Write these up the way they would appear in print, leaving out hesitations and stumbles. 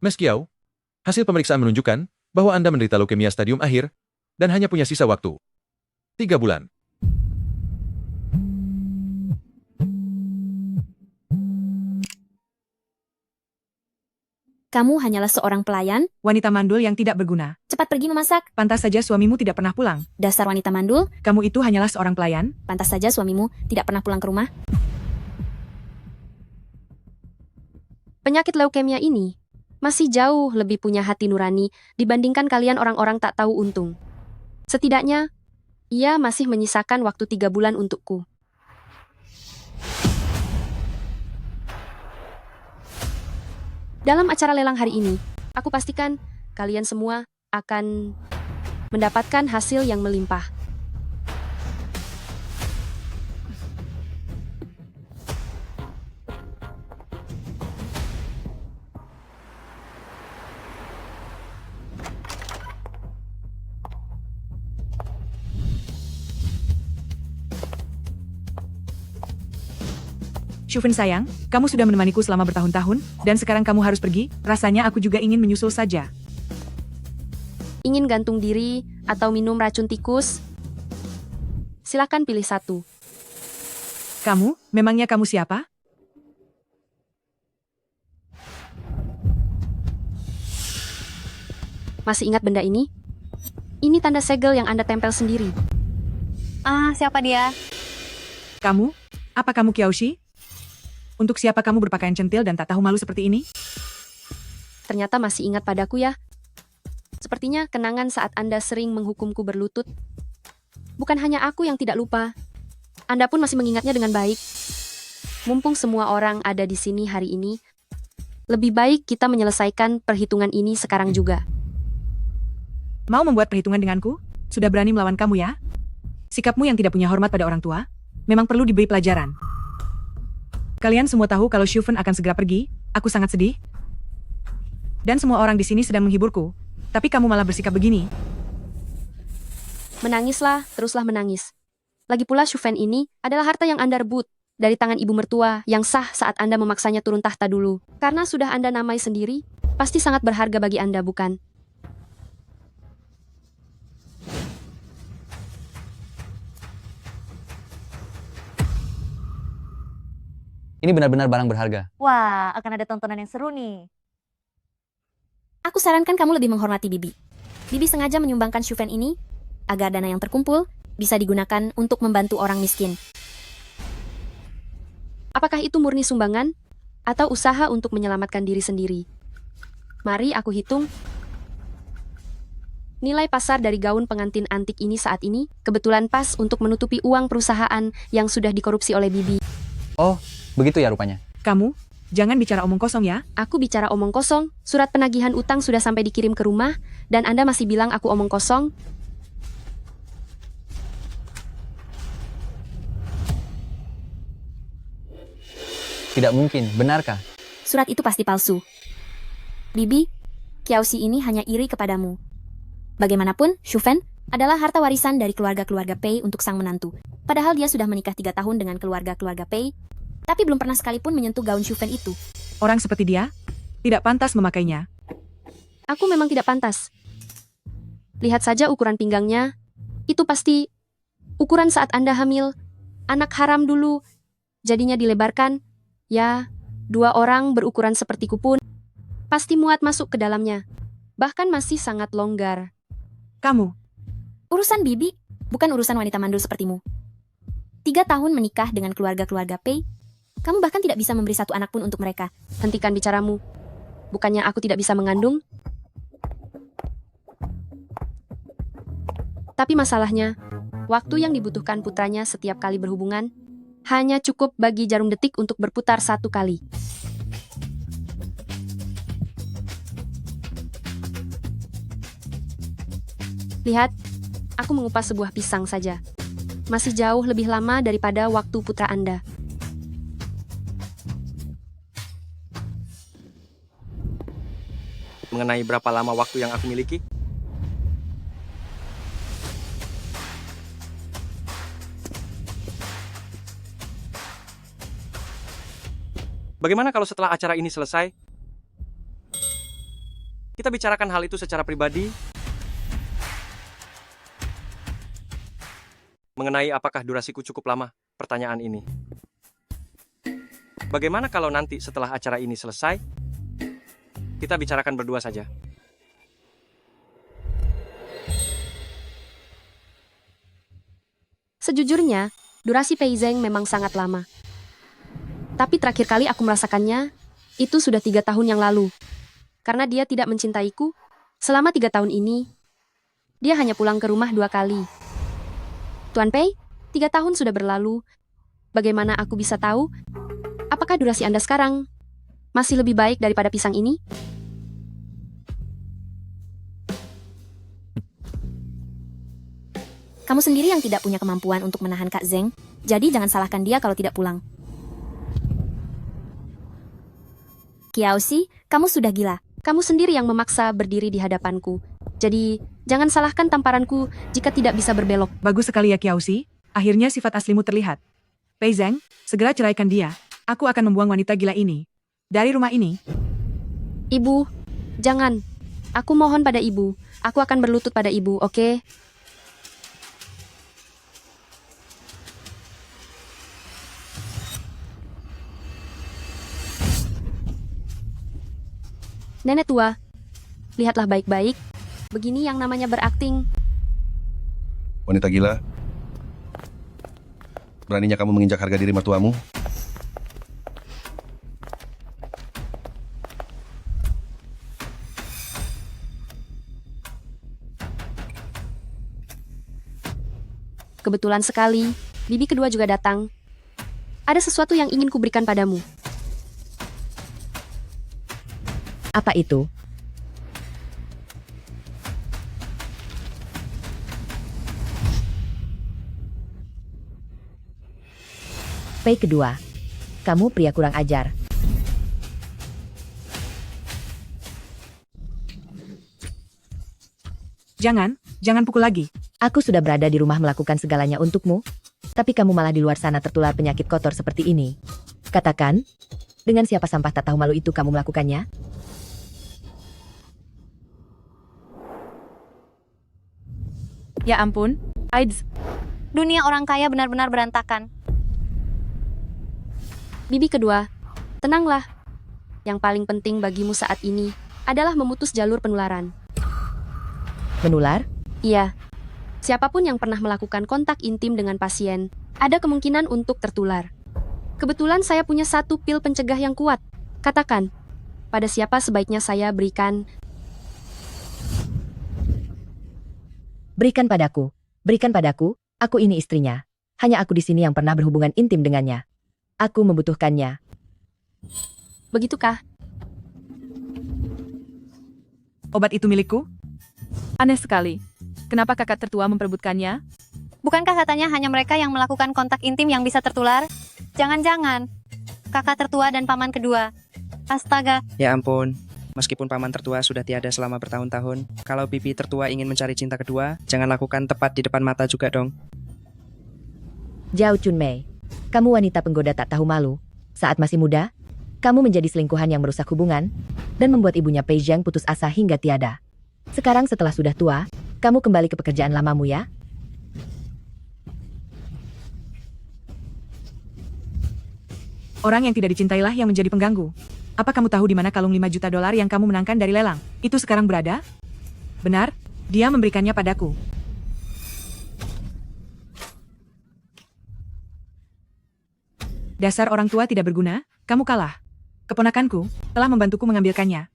Mas Kiao, hasil pemeriksaan menunjukkan bahwa Anda menderita leukemia stadium akhir dan hanya punya sisa waktu 3 bulan. Kamu hanyalah seorang pelayan, Wanita mandul yang tidak berguna. cepat pergi memasak. Pantas saja suamimu tidak pernah pulang. Dasar wanita mandul, Kamu itu hanyalah seorang pelayan. pantas saja suamimu tidak pernah pulang ke rumah. Penyakit leukemia ini masih jauh lebih punya hati nurani dibandingkan kalian orang-orang tak tahu untung. Setidaknya, ia masih menyisakan waktu 3 bulan untukku. Dalam acara lelang hari ini, aku pastikan kalian semua akan mendapatkan hasil yang melimpah. Shufan sayang, kamu sudah menemaniku selama bertahun-tahun, dan sekarang kamu harus pergi. Rasanya aku juga ingin menyusul saja. Ingin gantung diri atau minum racun tikus? Silakan pilih satu. Kamu, memangnya kamu siapa? Masih ingat benda ini? Ini tanda segel yang Anda tempel sendiri. Siapa dia? Kamu? Apa kamu Kiaoshi? Untuk siapa kamu berpakaian centil dan tak tahu malu seperti ini? Ternyata masih ingat padaku ya. Sepertinya kenangan saat Anda sering menghukumku berlutut. Bukan hanya aku yang tidak lupa. Anda pun masih mengingatnya dengan baik. Mumpung semua orang ada di sini hari ini, lebih baik kita menyelesaikan perhitungan ini sekarang juga. Mau membuat perhitungan denganku? Sudah berani melawan kamu ya? Sikapmu yang tidak punya hormat pada orang tua, memang perlu diberi pelajaran. Kalian semua tahu kalau Shufan akan segera pergi, aku sangat sedih. Dan semua orang di sini sedang menghiburku, tapi kamu malah bersikap begini. Menangislah, teruslah menangis. Lagi pula Shufan ini adalah harta yang Anda rebut dari tangan ibu mertua yang sah saat Anda memaksanya turun tahta dulu. Karena sudah Anda namai sendiri, pasti sangat berharga bagi Anda, bukan? Ini benar-benar barang berharga. Wah, akan ada tontonan yang seru nih. Aku sarankan kamu lebih menghormati Bibi. Bibi sengaja menyumbangkan Shufan ini agar dana yang terkumpul bisa digunakan untuk membantu orang miskin. Apakah itu murni sumbangan atau usaha untuk menyelamatkan diri sendiri? Mari aku hitung. Nilai pasar dari gaun pengantin antik ini saat ini kebetulan pas untuk menutupi uang perusahaan yang sudah dikorupsi oleh Bibi. Oh, begitu ya rupanya. Kamu, jangan bicara omong kosong ya. Aku bicara omong kosong, surat penagihan utang sudah sampai dikirim ke rumah, dan Anda masih bilang aku omong kosong? Tidak mungkin, benarkah? Surat itu pasti palsu. Bibi, Kiaoshi ini hanya iri kepadamu. Bagaimanapun, Shufan adalah harta warisan dari keluarga-keluarga Pei untuk sang menantu. Padahal dia sudah menikah 3 tahun dengan keluarga-keluarga Pei, tapi belum pernah sekalipun menyentuh gaun Shufan itu. Orang seperti dia, tidak pantas memakainya. Aku memang tidak pantas. Lihat saja ukuran pinggangnya. Itu pasti ukuran saat Anda hamil. Anak haram dulu. Jadinya dilebarkan. Ya, 2 orang berukuran sepertiku pun pasti muat masuk ke dalamnya. Bahkan masih sangat longgar. Kamu, Urusan Bibi bukan urusan wanita mandul sepertimu. 3 tahun menikah dengan keluarga-keluarga Pei, kamu bahkan tidak bisa memberi 1 anak pun untuk mereka. Hentikan bicaramu. Bukannya aku tidak bisa mengandung? Tapi masalahnya, waktu yang dibutuhkan putranya setiap kali berhubungan hanya cukup bagi jarum detik untuk berputar 1 kali. Lihat, aku mengupas sebuah pisang saja. Masih jauh lebih lama daripada waktu putra Anda. Mengenai berapa lama waktu yang aku miliki? Bagaimana kalau setelah acara ini selesai, Kita bicarakan hal itu secara pribadi. Mengenai apakah durasiku cukup lama, pertanyaan ini. Bagaimana kalau nanti setelah acara ini selesai, kita bicarakan berdua saja? Sejujurnya, durasi Pei Zeng memang sangat lama. Tapi terakhir kali aku merasakannya, itu sudah 3 tahun yang lalu. Karena dia tidak mencintaiku, selama 3 tahun ini, dia hanya pulang ke rumah 2 kali. Tuan Pei, 3 tahun sudah berlalu. Bagaimana aku bisa tahu? Apakah durasi Anda sekarang masih lebih baik daripada pisang ini? Kamu sendiri yang tidak punya kemampuan untuk menahan Kak Zeng, jadi jangan salahkan dia kalau tidak pulang. Kiaoshi, kamu sudah gila. Kamu sendiri yang memaksa berdiri di hadapanku. Jadi, jangan salahkan tamparanku jika tidak bisa berbelok. Bagus sekali ya Kiaoshi, akhirnya sifat aslimu terlihat. Pei Zeng, segera ceraikan dia. Aku akan membuang wanita gila ini dari rumah ini. Ibu, jangan. Aku mohon pada ibu. Aku akan berlutut pada ibu, oke? Nenek tua, lihatlah baik-baik. Begini yang namanya berakting. Wanita gila, beraninya kamu menginjak harga diri mertuamu? Kebetulan sekali, bibi kedua juga datang. Ada sesuatu yang ingin kuberikan padamu. Apa itu? Pei kedua, kamu pria kurang ajar. Jangan pukul lagi. Aku sudah berada di rumah melakukan segalanya untukmu, tapi kamu malah di luar sana tertular penyakit kotor seperti ini. Katakan, dengan siapa sampah tak tahu malu itu kamu melakukannya? Ya ampun, AIDS. Dunia orang kaya benar-benar berantakan. Bibi kedua, tenanglah. Yang paling penting bagimu saat ini adalah memutus jalur penularan. Menular? Iya. Siapapun yang pernah melakukan kontak intim dengan pasien, ada kemungkinan untuk tertular. Kebetulan saya punya 1 pil pencegah yang kuat. Katakan, pada siapa sebaiknya saya berikan? Berikan padaku, aku ini istrinya. Hanya aku di sini yang pernah berhubungan intim dengannya. Aku membutuhkannya. Begitukah? Obat itu milikku? Aneh sekali. Kenapa kakak tertua memperebutkannya? Bukankah katanya hanya mereka yang melakukan kontak intim yang bisa tertular? Jangan-jangan. Kakak tertua dan paman kedua. Astaga. Ya ampun, meskipun paman tertua sudah tiada selama bertahun-tahun, kalau bibi tertua ingin mencari cinta kedua, jangan lakukan tepat di depan mata juga dong. Zhao Chunmei, kamu wanita penggoda tak tahu malu. Saat masih muda, kamu menjadi selingkuhan yang merusak hubungan, dan membuat ibunya Pei Zhang putus asa hingga tiada. Sekarang setelah sudah tua, kamu kembali ke pekerjaan lamamu ya? Orang yang tidak dicintailah yang menjadi pengganggu. Apa kamu tahu di mana kalung 5 juta dolar yang kamu menangkan dari lelang? Itu sekarang berada? Benar, dia memberikannya padaku. Dasar orang tua tidak berguna, kamu kalah. Keponakanku telah membantuku mengambilkannya.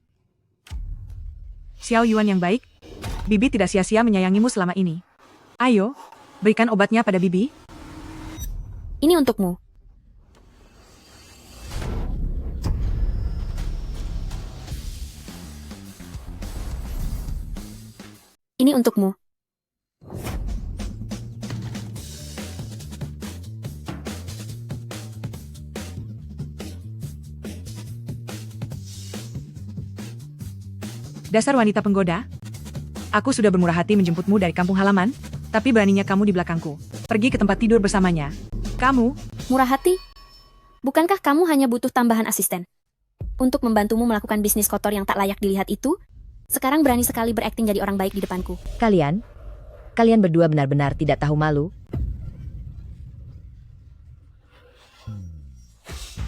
Xiao Yuan yang baik, Bibi tidak sia-sia menyayangimu selama ini. Ayo, berikan obatnya pada Bibi. Ini untukmu. Ini untukmu. Dasar wanita penggoda. Aku sudah bermurah hati menjemputmu dari kampung halaman, tapi beraninya kamu di belakangku. Pergi ke tempat tidur bersamanya. Kamu, Murah hati? Bukankah kamu hanya butuh tambahan asisten? Untuk membantumu melakukan bisnis kotor yang tak layak dilihat itu? Sekarang berani sekali berakting jadi orang baik di depanku. Kalian berdua benar-benar tidak tahu malu.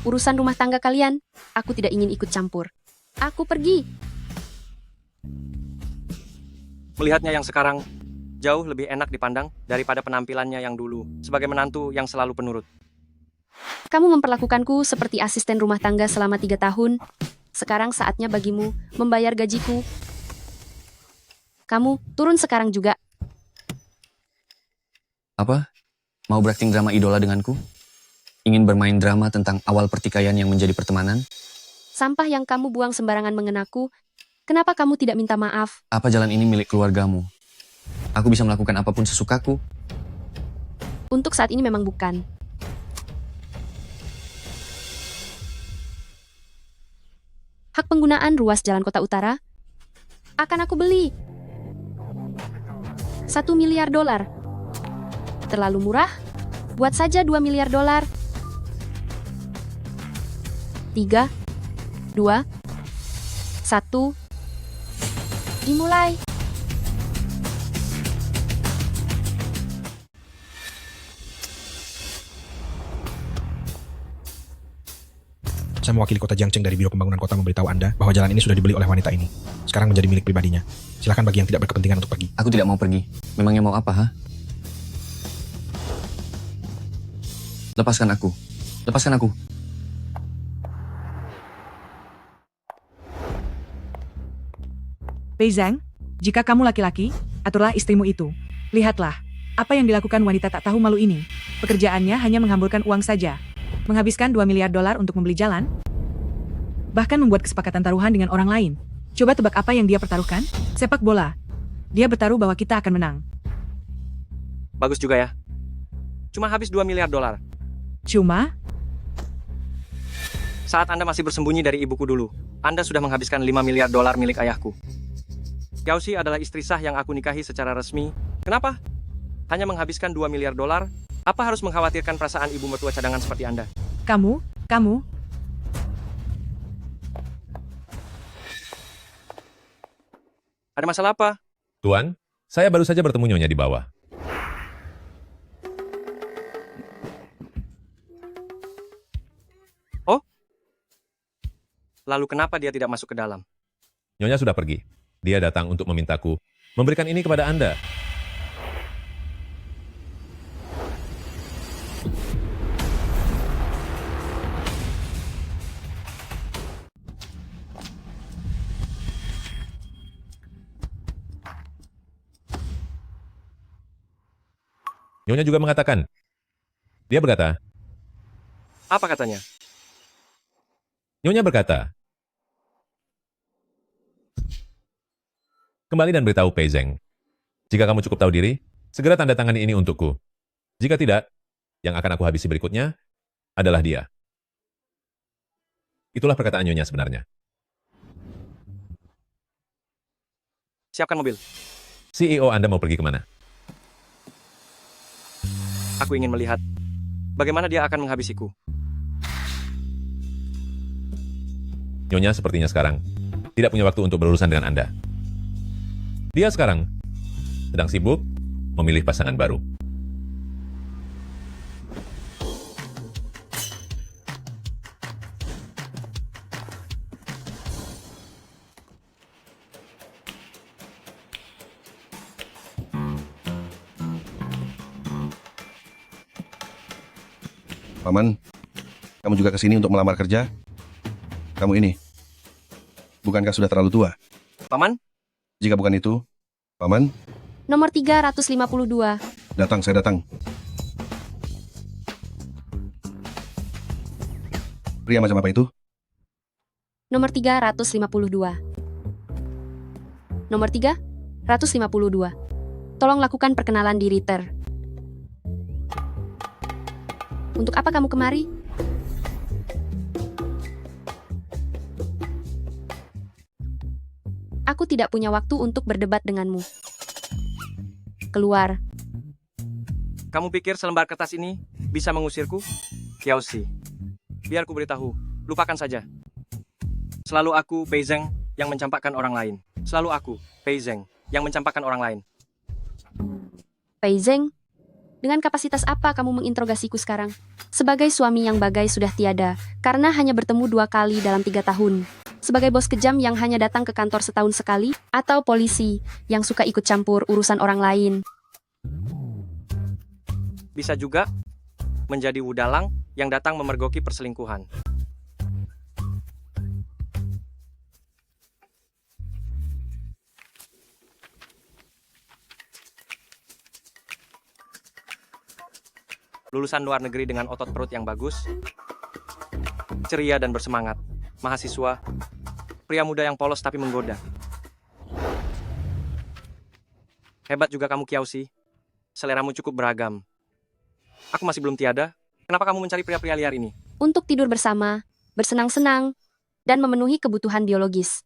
Urusan rumah tangga kalian, aku tidak ingin ikut campur. Aku pergi. Melihatnya yang sekarang, jauh lebih enak dipandang daripada penampilannya yang dulu, sebagai menantu yang selalu penurut. Kamu memperlakukanku seperti asisten rumah tangga selama 3 tahun. Sekarang saatnya bagimu membayar gajiku. Kamu turun sekarang juga. Apa? Mau berakting drama idola denganku? Ingin bermain drama tentang awal pertikaian yang menjadi pertemanan? Sampah yang kamu buang sembarangan mengenaku. Kenapa kamu tidak minta maaf? Apa jalan ini milik keluargamu? Aku bisa melakukan apapun sesukaku. Untuk saat ini memang bukan. Hak penggunaan ruas jalan kota utara akan aku beli. $1 miliar. Terlalu murah? Buat saja $2 miliar. 3, 2, 1, dimulai. Saya mewakili kota Jiangcheng dari Biro Pembangunan Kota memberitahu Anda bahwa jalan ini sudah dibeli oleh wanita ini. Sekarang menjadi milik pribadinya. Silakan bagi yang tidak berkepentingan untuk pergi. Aku tidak mau pergi. Memangnya mau apa, ha? Lepaskan aku. Lepaskan aku. Pei Zhang, jika kamu laki-laki, aturlah istrimu itu. Lihatlah, apa yang dilakukan wanita tak tahu malu ini. Pekerjaannya hanya menghamburkan uang saja. Menghabiskan $2 miliar untuk membeli jalan. Bahkan membuat kesepakatan taruhan dengan orang lain. Coba tebak apa yang dia pertaruhkan? Sepak bola. Dia bertaruh bahwa kita akan menang. Bagus juga ya. Cuma habis $2 miliar. Cuma, Saat Anda masih bersembunyi dari ibuku dulu, Anda sudah menghabiskan $5 miliar milik ayahku. Xiaoxi adalah istri sah yang aku nikahi secara resmi. Kenapa? Hanya menghabiskan $2 miliar? Apa harus mengkhawatirkan perasaan ibu mertua cadangan seperti Anda? kamu, Ada masalah apa? Tuan, saya baru saja bertemu Nyonya di bawah. Oh? Lalu kenapa dia tidak masuk ke dalam? Nyonya sudah pergi. Dia datang untuk memintaku memberikan ini kepada Anda. Nyonya juga mengatakan. Dia berkata, Apa katanya? Nyonya berkata, kembali dan beritahu Pei Zhang. Jika kamu cukup tahu diri, segera tanda tangani ini untukku. Jika tidak, yang akan aku habisi berikutnya adalah dia. Itulah perkataan Nyonya sebenarnya. Siapkan mobil. CEO Anda mau pergi kemana? Aku ingin melihat bagaimana dia akan menghabisiku. Nyonya sepertinya sekarang tidak punya waktu untuk berurusan dengan Anda. Dia sekarang sedang sibuk memilih pasangan baru. Paman, kamu juga kesini untuk melamar kerja? Kamu ini, bukankah sudah terlalu tua? Paman? Jika bukan itu, Paman, Nomor 352. datang, saya datang. Pria macam apa itu? Nomor 352. Nomor 352. Tolong lakukan perkenalan diri, Ter. Untuk apa kamu kemari? Aku tidak punya waktu untuk berdebat denganmu. Keluar. Kamu pikir selembar kertas ini bisa mengusirku? Xiaoxi, biar ku beritahu, lupakan saja. Selalu aku, Pei Zhang, yang mencampakkan orang lain. Selalu aku, Pei Zeng, yang mencampakkan orang lain. Pei Zeng, dengan kapasitas apa kamu menginterogasiku sekarang? Sebagai suami yang bagai sudah tiada, karena hanya bertemu 2 kali dalam 3 tahun. Sebagai bos kejam yang hanya datang ke kantor setahun sekali, atau polisi yang suka ikut campur urusan orang lain. Bisa juga menjadi wudalang yang datang memergoki perselingkuhan. Lulusan luar negeri dengan otot perut yang bagus, ceria dan bersemangat, mahasiswa, pria muda yang polos tapi menggoda. Hebat juga kamu, Kiausi. Seleramu cukup beragam. Aku masih belum tiada. Kenapa kamu mencari pria-pria liar ini? Untuk tidur bersama, bersenang-senang, dan memenuhi kebutuhan biologis.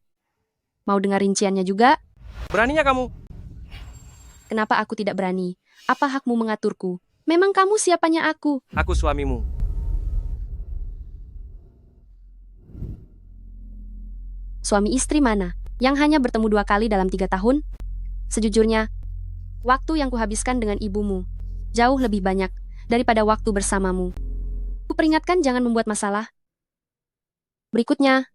Mau dengar rinciannya juga? Beraninya kamu? Kenapa aku tidak berani? Apa hakmu mengaturku? Memang kamu siapanya aku? Aku suamimu. Suami istri mana? Yang hanya bertemu 2 kali dalam 3 tahun? Sejujurnya, waktu yang kuhabiskan dengan ibumu jauh lebih banyak daripada waktu bersamamu. Kuperingatkan jangan membuat masalah. Berikutnya,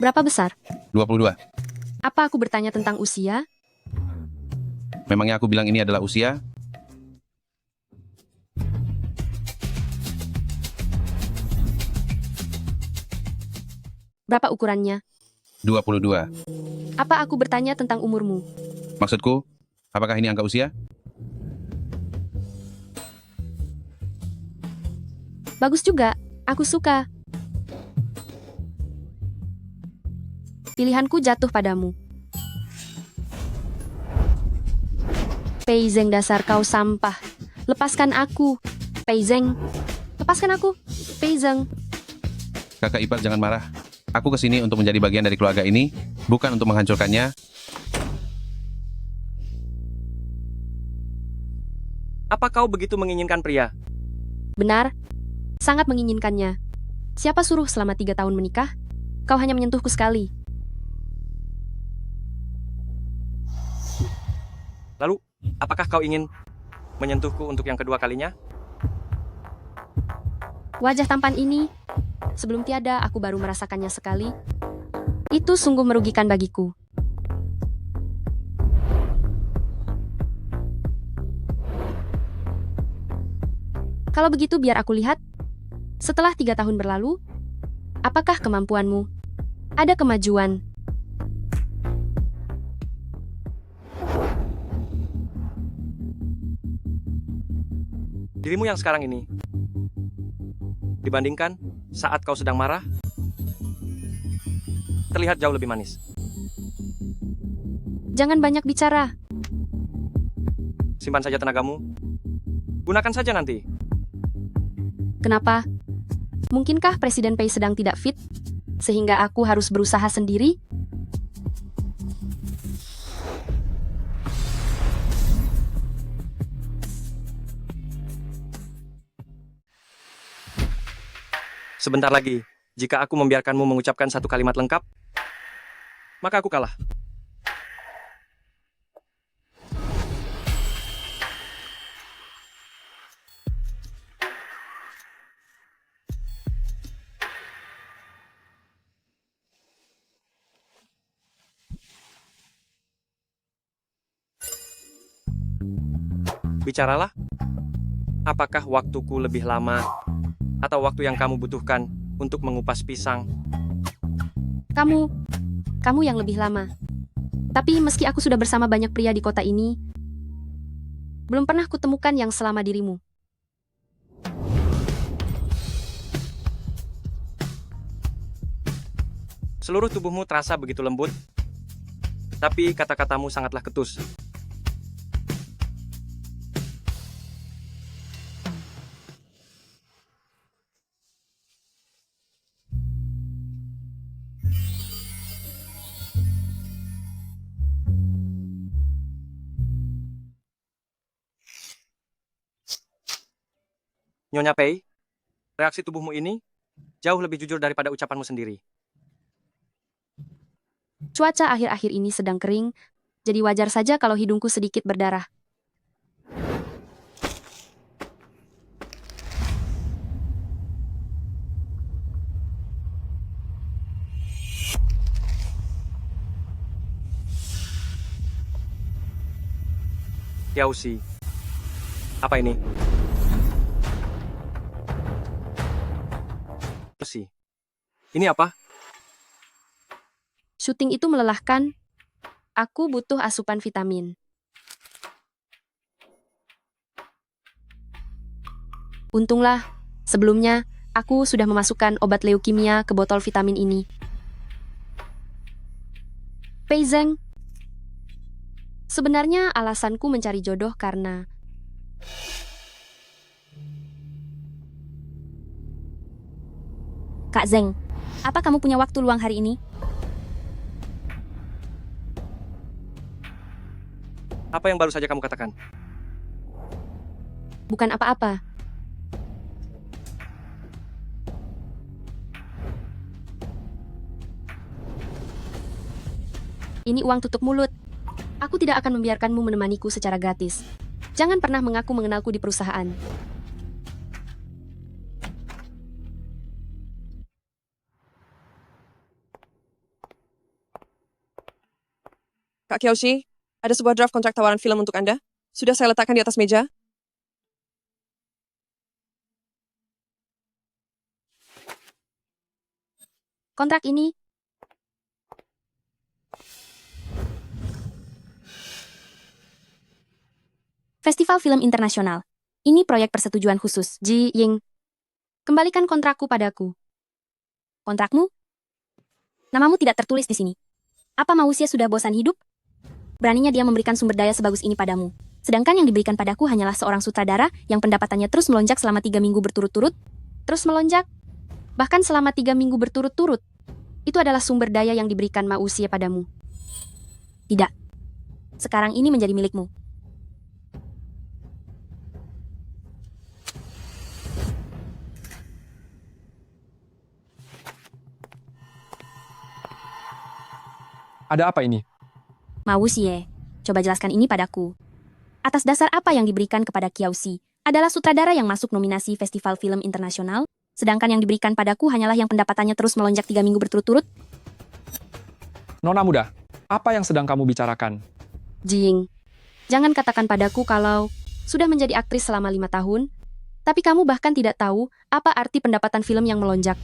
berapa besar? 22. Apa aku bertanya tentang usia? Memangnya aku bilang ini adalah usia? Berapa ukurannya? 22. Apa aku bertanya tentang umurmu? Maksudku, apakah ini angka usia? Bagus juga, aku suka. Pilihanku jatuh padamu. Pei Zeng, dasar kau sampah. Lepaskan aku. Pei Zeng. Lepaskan aku. Pei Zeng. Kakak ipar jangan marah. Aku kesini untuk menjadi bagian dari keluarga ini, bukan untuk menghancurkannya. Apa kau begitu menginginkan pria? Benar. Sangat menginginkannya. Siapa suruh selama 3 tahun menikah? Kau hanya menyentuhku sekali. Lalu, apakah kau ingin menyentuhku untuk yang kedua kalinya? Wajah tampan ini, sebelum tiada aku baru merasakannya sekali. Itu sungguh merugikan bagiku. Kalau begitu biar aku lihat. Setelah 3 tahun berlalu, apakah kemampuanmu? Ada kemajuan? Dirimu yang sekarang ini, dibandingkan saat kau sedang marah, terlihat jauh lebih manis. Jangan banyak bicara. Simpan saja tenagamu. Gunakan saja nanti. Kenapa? Mungkinkah Presiden Pei sedang tidak fit, sehingga aku harus berusaha sendiri? Sebentar lagi, jika aku membiarkanmu mengucapkan satu kalimat lengkap, maka aku kalah. Bicaralah. Apakah waktuku lebih lama atau waktu yang kamu butuhkan untuk mengupas pisang? Kamu yang lebih lama. Tapi meski aku sudah bersama banyak pria di kota ini, belum pernah kutemukan yang selama dirimu. Seluruh tubuhmu terasa begitu lembut, tapi kata-katamu sangatlah ketus. Nyonya Pei, reaksi tubuhmu ini Jauh lebih jujur daripada ucapanmu sendiri. Cuaca akhir-akhir ini sedang kering, jadi wajar saja kalau hidungku sedikit berdarah. Yausi. Apa ini? Yausi. Ini apa? Syuting itu melelahkan. Aku butuh asupan vitamin. Untunglah, sebelumnya aku sudah memasukkan obat leukemia ke botol vitamin ini. Pei Zeng, sebenarnya alasanku mencari jodoh karena Kak Zeng, apa kamu punya waktu luang hari ini? Apa yang baru saja kamu katakan? bukan apa-apa. Ini uang tutup mulut. Aku tidak akan membiarkanmu menemaniku secara gratis. Jangan pernah mengaku mengenalku di perusahaan. Kak Kyoshi, ada sebuah draft kontrak tawaran film untuk Anda. Sudah saya letakkan di atas meja. Kontrak ini Festival Film Internasional. Ini proyek persetujuan khusus. Ji Ying, kembalikan kontrakku padaku. Kontrakmu? Namamu tidak tertulis di sini. Apa Mausia sudah bosan hidup? Beraninya dia memberikan sumber daya sebagus ini padamu. Sedangkan yang diberikan padaku hanyalah seorang sutradara yang pendapatannya terus melonjak selama 3 minggu berturut-turut. Terus melonjak? Bahkan selama 3 minggu berturut-turut. Itu adalah sumber daya yang diberikan Mausia padamu. Tidak. Sekarang ini menjadi milikmu. Ada apa ini? Mausie, coba jelaskan ini padaku. Atas dasar apa yang diberikan kepada Kiausi adalah sutradara yang masuk nominasi Festival Film Internasional, sedangkan yang diberikan padaku hanyalah yang pendapatannya terus melonjak 3 minggu berturut-turut? Nona muda, apa yang sedang kamu bicarakan? Jing, jangan katakan padaku kalau sudah menjadi aktris selama 5 tahun, tapi kamu bahkan tidak tahu apa arti pendapatan film yang melonjak.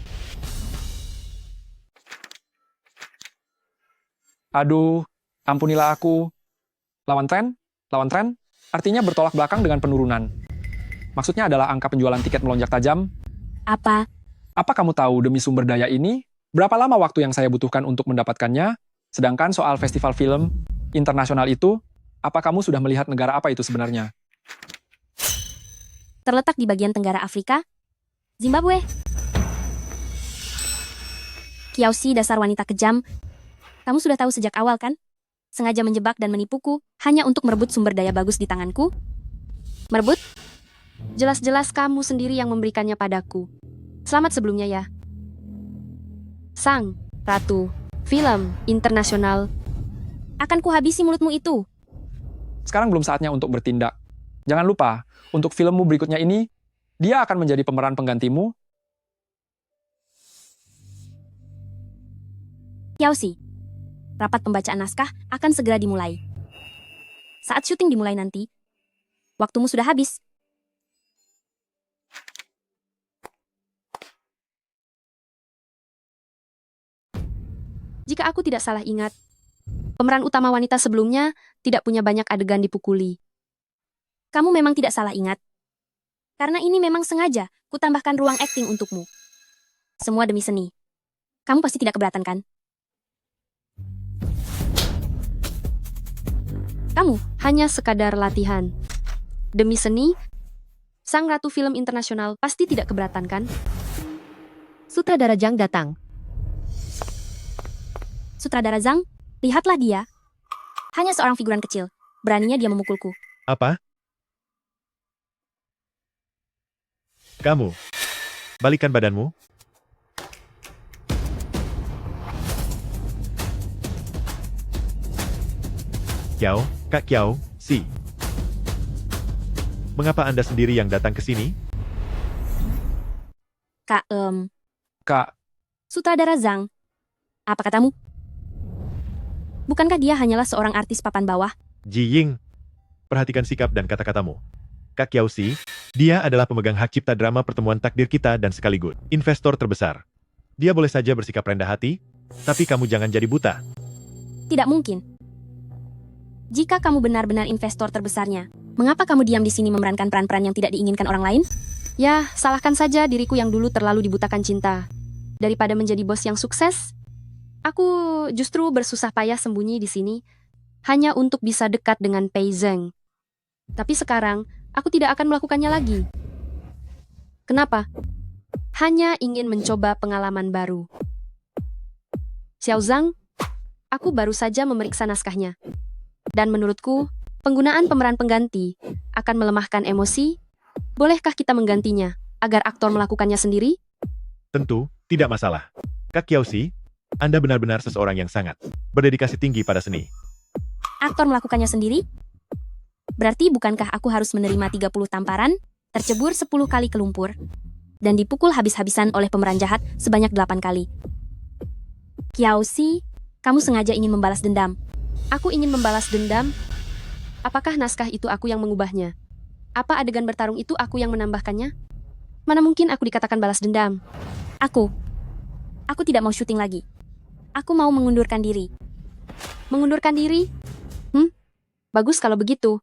Aduh, ampunilah aku. Lawan tren? Lawan tren? Artinya bertolak belakang dengan penurunan. Maksudnya adalah angka penjualan tiket melonjak tajam. Apa? Apa kamu tahu demi sumber daya ini, berapa lama waktu yang saya butuhkan untuk mendapatkannya? Sedangkan soal festival film internasional itu, apa kamu sudah melihat negara apa itu sebenarnya? Terletak di bagian tenggara Afrika, Zimbabwe. Kiausi, dasar wanita kejam. Kamu sudah tahu sejak awal kan? Sengaja menjebak dan menipuku hanya untuk merebut sumber daya bagus di tanganku. Merebut? Jelas-jelas kamu sendiri yang memberikannya padaku. Selamat sebelumnya ya. Sang Ratu Film Internasional. Akan kuhabisi mulutmu itu. Sekarang belum saatnya untuk bertindak. Jangan lupa, untuk filmmu berikutnya ini, dia akan menjadi pemeran penggantimu. Kiausi, rapat pembacaan naskah akan segera dimulai. Saat syuting dimulai nanti, waktumu sudah habis. Jika aku tidak salah ingat, pemeran utama wanita sebelumnya tidak punya banyak adegan dipukuli. Kamu memang tidak salah ingat. Karena ini memang sengaja kutambahkan ruang akting untukmu. Semua demi seni. Kamu pasti tidak keberatan kan? Kamu hanya sekadar latihan. Demi seni, Sang Ratu Film Internasional pasti tidak keberatan kan? Sutradara Zhang datang. Sutradara Zhang, lihatlah dia. Hanya seorang figuran kecil. Beraninya dia memukulku. Apa? Kamu, balikan badanmu. Kak Kiao, Si. Mengapa Anda sendiri yang datang ke sini? Kak, Kak, Sutradara Zhang. Apa katamu? Bukankah dia hanyalah seorang artis papan bawah? Ji Ying, perhatikan sikap dan kata-katamu. Kak Kiao Si, dia adalah pemegang hak cipta drama pertemuan takdir kita dan sekaligus investor terbesar. Dia boleh saja bersikap rendah hati, tapi kamu jangan jadi buta. Tidak mungkin. Jika kamu benar-benar investor terbesarnya, mengapa kamu diam di sini memerankan peran-peran yang tidak diinginkan orang lain? Ya, salahkan saja diriku yang dulu terlalu dibutakan cinta. Daripada menjadi bos yang sukses, aku justru bersusah payah sembunyi di sini hanya untuk bisa dekat dengan Pei Zheng. Tapi sekarang, aku tidak akan melakukannya lagi. Kenapa? Hanya ingin mencoba pengalaman baru. Xiao Zhang, aku baru saja memeriksa naskahnya. Dan menurutku, penggunaan pemeran pengganti akan melemahkan emosi. Bolehkah kita menggantinya agar aktor melakukannya sendiri? Tentu, tidak masalah. Kak Kiao Si, Anda benar-benar seseorang yang sangat berdedikasi tinggi pada seni. Aktor melakukannya sendiri? Berarti bukankah aku harus menerima 30 tamparan, tercebur 10 kali ke lumpur, dan dipukul habis-habisan oleh pemeran jahat sebanyak 8 kali? Kiao Si, kamu sengaja ingin membalas dendam. Aku ingin membalas dendam. Apakah naskah itu aku yang mengubahnya? Apa adegan bertarung itu aku yang menambahkannya? Mana mungkin aku dikatakan balas dendam? Aku tidak mau syuting lagi. Aku mau mengundurkan diri. Mengundurkan diri? Bagus kalau begitu.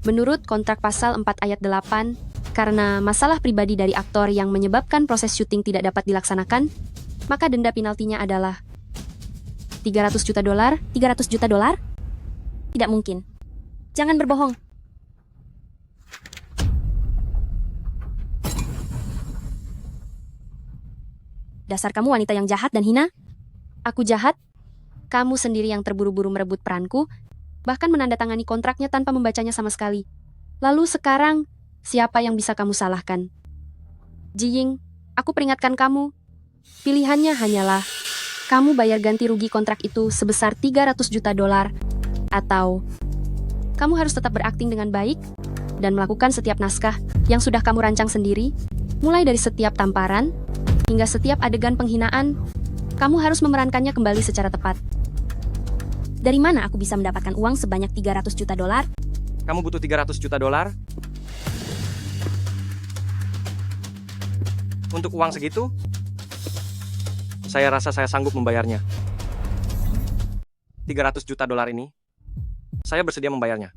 Menurut kontrak pasal 4 ayat 8, karena masalah pribadi dari aktor yang menyebabkan proses syuting tidak dapat dilaksanakan, maka denda penaltinya adalah $300 juta. $300 juta? Tidak mungkin. Jangan berbohong. Dasar kamu wanita yang jahat dan hina. Aku jahat? Kamu sendiri yang terburu-buru merebut peranku, bahkan menandatangani kontraknya tanpa membacanya sama sekali. Lalu sekarang, siapa yang bisa kamu salahkan? Ji Ying, aku peringatkan kamu. Pilihannya hanyalah, kamu bayar ganti rugi kontrak itu sebesar $300 juta, atau kamu harus tetap berakting dengan baik dan melakukan setiap naskah yang sudah kamu rancang sendiri, mulai dari setiap tamparan hingga setiap adegan penghinaan. Kamu harus memerankannya kembali secara tepat. Dari mana aku bisa mendapatkan uang sebanyak $300 juta? Kamu butuh $300 juta? Untuk uang segitu? Saya rasa saya sanggup membayarnya. $300 juta ini, saya bersedia membayarnya.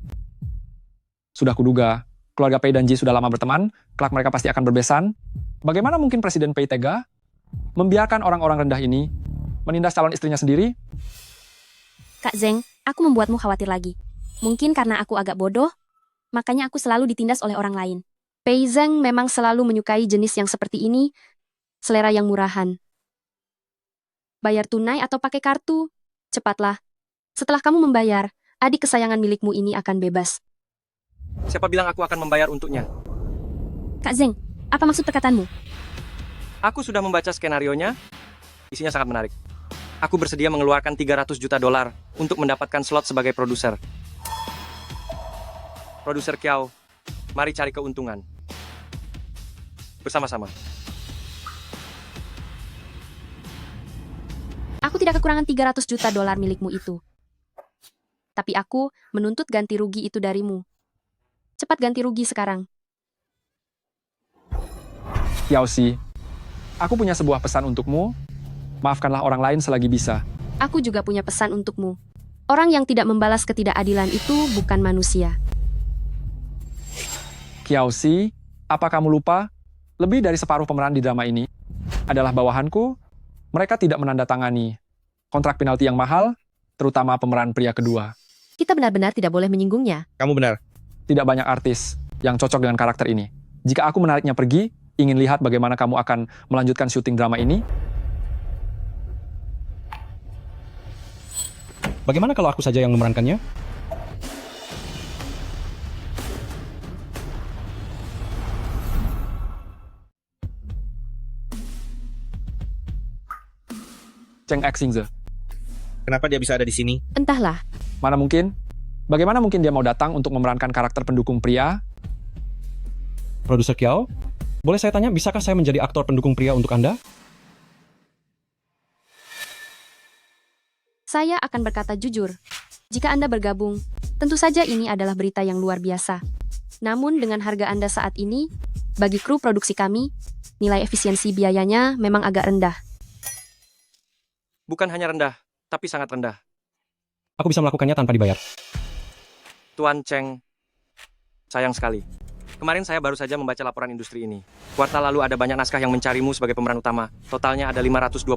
sudah kuduga. Keluarga Pei dan Ji sudah lama berteman, kelak mereka pasti akan berbesan. Bagaimana mungkin Presiden Pei tega membiarkan orang-orang rendah ini menindas calon istrinya sendiri? Kak Zheng, aku membuatmu khawatir lagi. Mungkin karena aku agak bodoh, makanya aku selalu ditindas oleh orang lain. Pei Zheng memang selalu menyukai jenis yang seperti ini, selera yang murahan. Bayar tunai atau pakai kartu? Cepatlah. Setelah kamu membayar, adik kesayangan milikmu ini akan bebas. Siapa bilang aku akan membayar untuknya? Kak Zheng, apa maksud perkataanmu? Aku sudah membaca skenarionya. Isinya sangat menarik. Aku bersedia mengeluarkan $300 juta untuk mendapatkan slot sebagai produser. Produser Kiao, mari cari keuntungan. Bersama-sama. Aku tidak kekurangan $300 juta milikmu itu. Tapi aku menuntut ganti rugi itu darimu. Cepat ganti rugi sekarang. Kiao Si, aku punya sebuah pesan untukmu. Maafkanlah orang lain selagi bisa. Aku juga punya pesan untukmu. Orang yang tidak membalas ketidakadilan itu bukan manusia. Kiao Si, apa kamu lupa? Lebih dari separuh pemeran di drama ini adalah bawahanku. Mereka tidak menandatangani kontrak penalti yang mahal, terutama pemeran pria kedua. Kita benar-benar tidak boleh menyinggungnya. Kamu benar. Tidak banyak artis yang cocok dengan karakter ini. Jika aku menariknya pergi, ingin lihat bagaimana kamu akan melanjutkan syuting drama ini. Bagaimana kalau aku saja yang memerankannya? Cheng Xingze. Kenapa dia bisa ada di sini? Entahlah. Mana mungkin? Bagaimana mungkin dia mau datang untuk memerankan karakter pendukung pria? Produser Kiao, boleh saya tanya, bisakah saya menjadi aktor pendukung pria untuk Anda? Saya akan berkata jujur. Jika Anda bergabung, tentu saja ini adalah berita yang luar biasa. Namun dengan harga Anda saat ini, bagi kru produksi kami, nilai efisiensi biayanya memang agak rendah. Bukan hanya rendah, tapi sangat rendah. Aku bisa melakukannya tanpa dibayar. Tuan Cheng, sayang sekali. Kemarin saya baru saja membaca laporan industri ini. Kuartal lalu ada banyak naskah yang mencarimu sebagai pemeran utama. Totalnya ada 528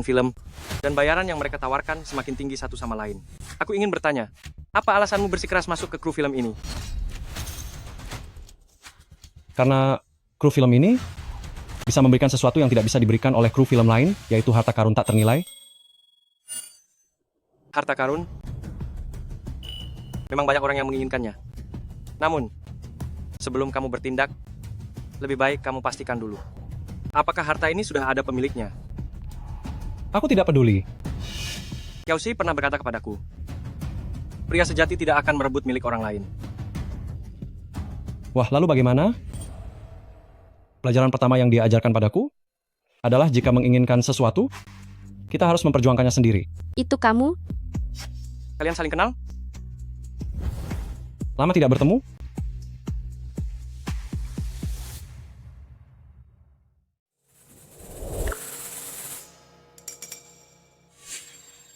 film. Dan bayaran yang mereka tawarkan semakin tinggi satu sama lain. Aku ingin bertanya, apa alasanmu bersikeras masuk ke kru film ini? Karena kru film ini bisa memberikan sesuatu yang tidak bisa diberikan oleh kru film lain, yaitu harta karun tak ternilai. Harta karun? Memang banyak orang yang menginginkannya. Namun, sebelum kamu bertindak, lebih baik kamu pastikan dulu. Apakah harta ini sudah ada pemiliknya? Aku tidak peduli. Kiao Xi pernah berkata kepadaku, pria sejati tidak akan merebut milik orang lain. Wah, lalu bagaimana? Pelajaran pertama yang dia ajarkan padaku adalah jika menginginkan sesuatu, kita harus memperjuangkannya sendiri. Itu kamu? Kalian saling kenal? Lama tidak bertemu?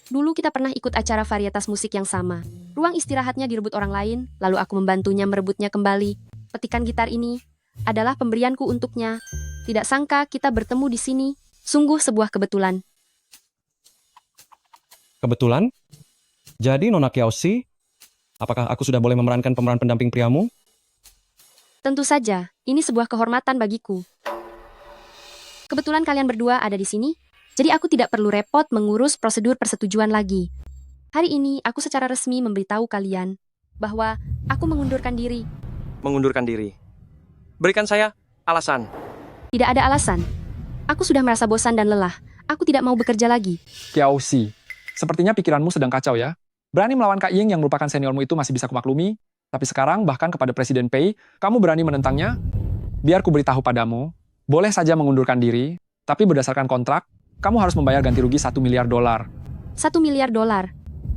Dulu kita pernah ikut acara varietas musik yang sama. Ruang istirahatnya direbut orang lain, lalu aku membantunya merebutnya kembali. Petikan gitar ini adalah pemberianku untuknya. Tidak sangka kita bertemu di sini. Sungguh sebuah kebetulan. Kebetulan? Jadi, Nona Kiao Xi, apakah aku sudah boleh memerankan pemeran pendamping priamu? Tentu saja, ini sebuah kehormatan bagiku. Kebetulan kalian berdua ada di sini, jadi aku tidak perlu repot mengurus prosedur persetujuan lagi. Hari ini aku secara resmi memberitahu kalian bahwa aku mengundurkan diri. Mengundurkan diri. Berikan saya alasan. Tidak ada alasan. Aku sudah merasa bosan dan lelah. Aku tidak mau bekerja lagi. Kiao Xi, sepertinya pikiranmu sedang kacau ya. Berani melawan Kak Ying yang merupakan seniormu itu masih bisa kumaklumi. Tapi sekarang bahkan kepada Presiden Pei, kamu berani menentangnya? Biar ku beritahu padamu, boleh saja mengundurkan diri, tapi berdasarkan kontrak, kamu harus membayar ganti rugi $1 miliar. $1 miliar?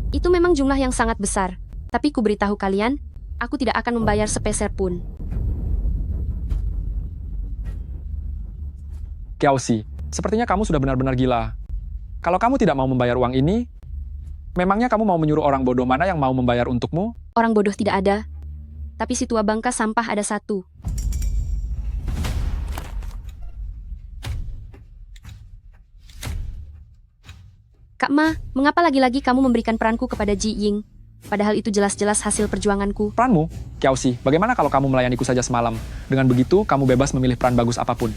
Itu memang jumlah yang sangat besar. Tapi ku beritahu kalian, aku tidak akan membayar sepeser pun. Kiao Xi, sepertinya kamu sudah benar-benar gila. Kalau kamu tidak mau membayar uang ini, memangnya kamu mau menyuruh orang bodoh mana yang mau membayar untukmu? Orang bodoh tidak ada. Tapi si tua bangka sampah ada satu. Kak Ma, mengapa lagi-lagi kamu memberikan peranku kepada Ji Ying? Padahal itu jelas-jelas hasil perjuanganku. Peranmu? Kiao Xi, bagaimana kalau kamu melayaniku saja semalam? Dengan begitu, kamu bebas memilih peran bagus apapun.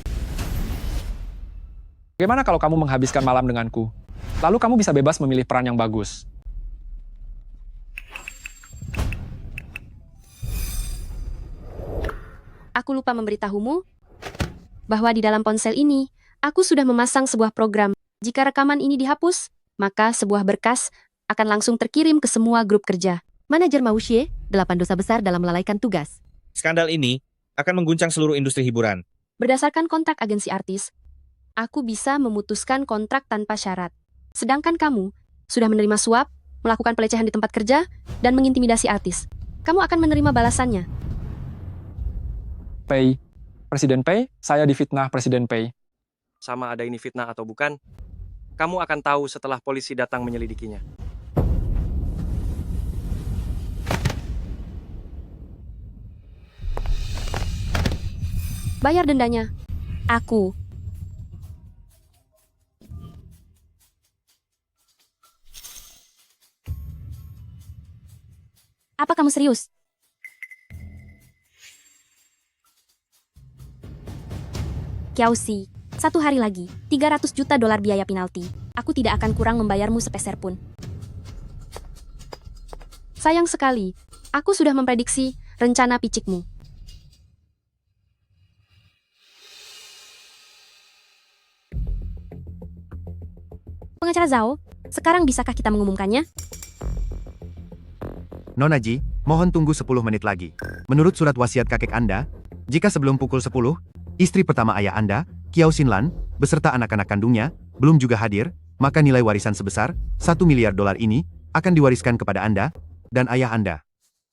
Bagaimana kalau kamu menghabiskan malam denganku? Lalu kamu bisa bebas memilih peran yang bagus. Aku lupa memberitahumu bahwa di dalam ponsel ini, aku sudah memasang sebuah program. Jika rekaman ini dihapus, maka sebuah berkas akan langsung terkirim ke semua grup kerja. Manajer Mao Xie, 8 dosa besar dalam melalaikan tugas. Skandal ini akan mengguncang seluruh industri hiburan. Berdasarkan kontrak agensi artis, aku bisa memutuskan kontrak tanpa syarat. Sedangkan kamu sudah menerima suap, melakukan pelecehan di tempat kerja, dan mengintimidasi artis. Kamu akan menerima balasannya. Pei, Presiden Pei, saya difitnah Presiden Pei. Sama ada ini fitnah atau bukan, kamu akan tahu setelah polisi datang menyelidikinya. Bayar dendanya. Aku. Apa kamu serius? Kiao Xi, 1 hari lagi, $300 juta biaya penalti. Aku tidak akan kurang membayarmu sepeser pun. Sayang sekali, aku sudah memprediksi rencana picikmu. Pengacara Zhao, sekarang bisakah kita mengumumkannya? Nona Ji, mohon tunggu 10 menit lagi. Menurut surat wasiat kakek Anda, jika sebelum pukul 10, istri pertama ayah Anda, Kiao Xinlan, beserta anak-anak kandungnya, belum juga hadir, maka nilai warisan sebesar 1 miliar dolar ini akan diwariskan kepada Anda dan ayah Anda.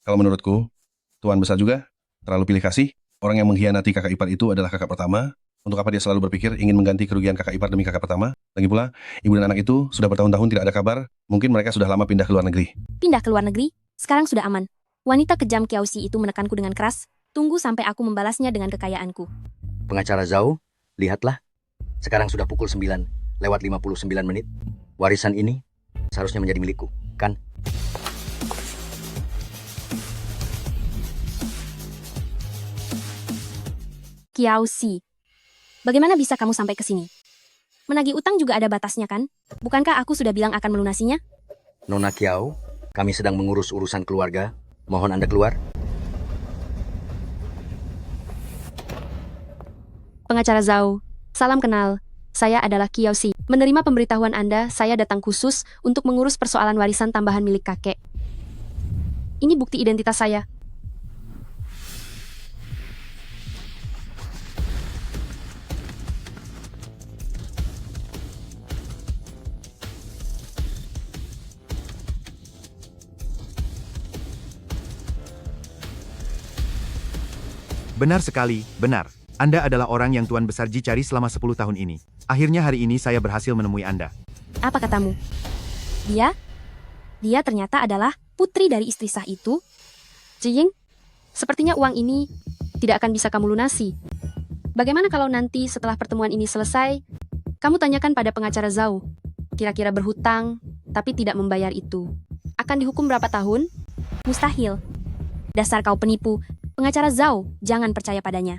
Kalau menurutku, Tuan Besar juga terlalu pilih kasih. Orang yang mengkhianati kakak ipar itu adalah kakak pertama. Untuk apa dia selalu berpikir ingin mengganti kerugian kakak ipar demi kakak pertama? Lagi pula, ibu dan anak itu sudah bertahun-tahun tidak ada kabar. Mungkin mereka sudah lama pindah ke luar negeri. Pindah ke luar negeri? Sekarang sudah aman. Wanita kejam Kiaoxi itu menekanku dengan keras. Tunggu sampai aku membalasnya dengan kekayaanku. Pengacara Zhao, lihatlah. Sekarang sudah pukul 9, lewat 59 menit. Warisan ini seharusnya menjadi milikku, kan? Kiaoxi, bagaimana bisa kamu sampai ke sini? Menagih utang juga ada batasnya kan? Bukankah aku sudah bilang akan melunasinya? Nona Kiao, kami sedang mengurus urusan keluarga. Mohon Anda keluar. Pengacara Zhao, salam kenal. Saya adalah Kiaoxi. Menerima pemberitahuan Anda, saya datang khusus untuk mengurus persoalan warisan tambahan milik kakek. Ini bukti identitas saya. Benar sekali, benar. Anda adalah orang yang Tuan Besar Ji cari selama 10 tahun ini. Akhirnya hari ini saya berhasil menemui Anda. Apa katamu? Dia ternyata adalah putri dari istri sah itu. Jiying, sepertinya uang ini tidak akan bisa kamu lunasi. Bagaimana kalau nanti setelah pertemuan ini selesai, kamu tanyakan pada pengacara Zhao, kira-kira berhutang, tapi tidak membayar itu, akan dihukum berapa tahun? Mustahil. Dasar kau penipu. Pengacara Zhao, jangan percaya padanya.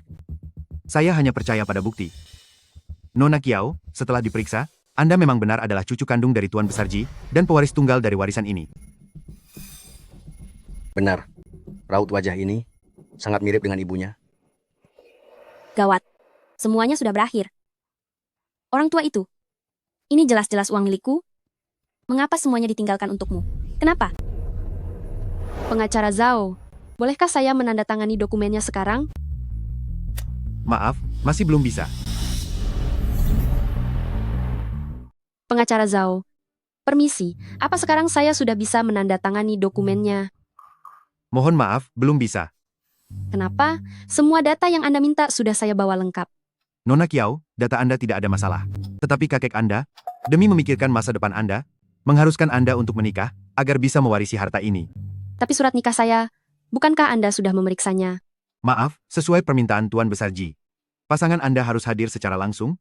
Saya hanya percaya pada bukti. Nona Kiao, setelah diperiksa, Anda memang benar adalah cucu kandung dari Tuan Besar Ji dan pewaris tunggal dari warisan ini. Benar. Raut wajah ini sangat mirip dengan ibunya. Gawat. Semuanya sudah berakhir. Orang tua itu. Ini jelas-jelas uang milikku. Mengapa semuanya ditinggalkan untukmu? Kenapa? Pengacara Zhao, bolehkah saya menandatangani dokumennya sekarang? Maaf, masih belum bisa. Pengacara Zhao, permisi, apa sekarang saya sudah bisa menandatangani dokumennya? Mohon maaf, belum bisa. Kenapa? Semua data yang Anda minta sudah saya bawa lengkap. Nona Kiao, data Anda tidak ada masalah. Tetapi kakek Anda, demi memikirkan masa depan Anda, mengharuskan Anda untuk menikah agar bisa mewarisi harta ini. Tapi surat nikah saya, bukankah Anda sudah memeriksanya? Maaf, sesuai permintaan Tuan Besar Ji. Pasangan Anda harus hadir secara langsung.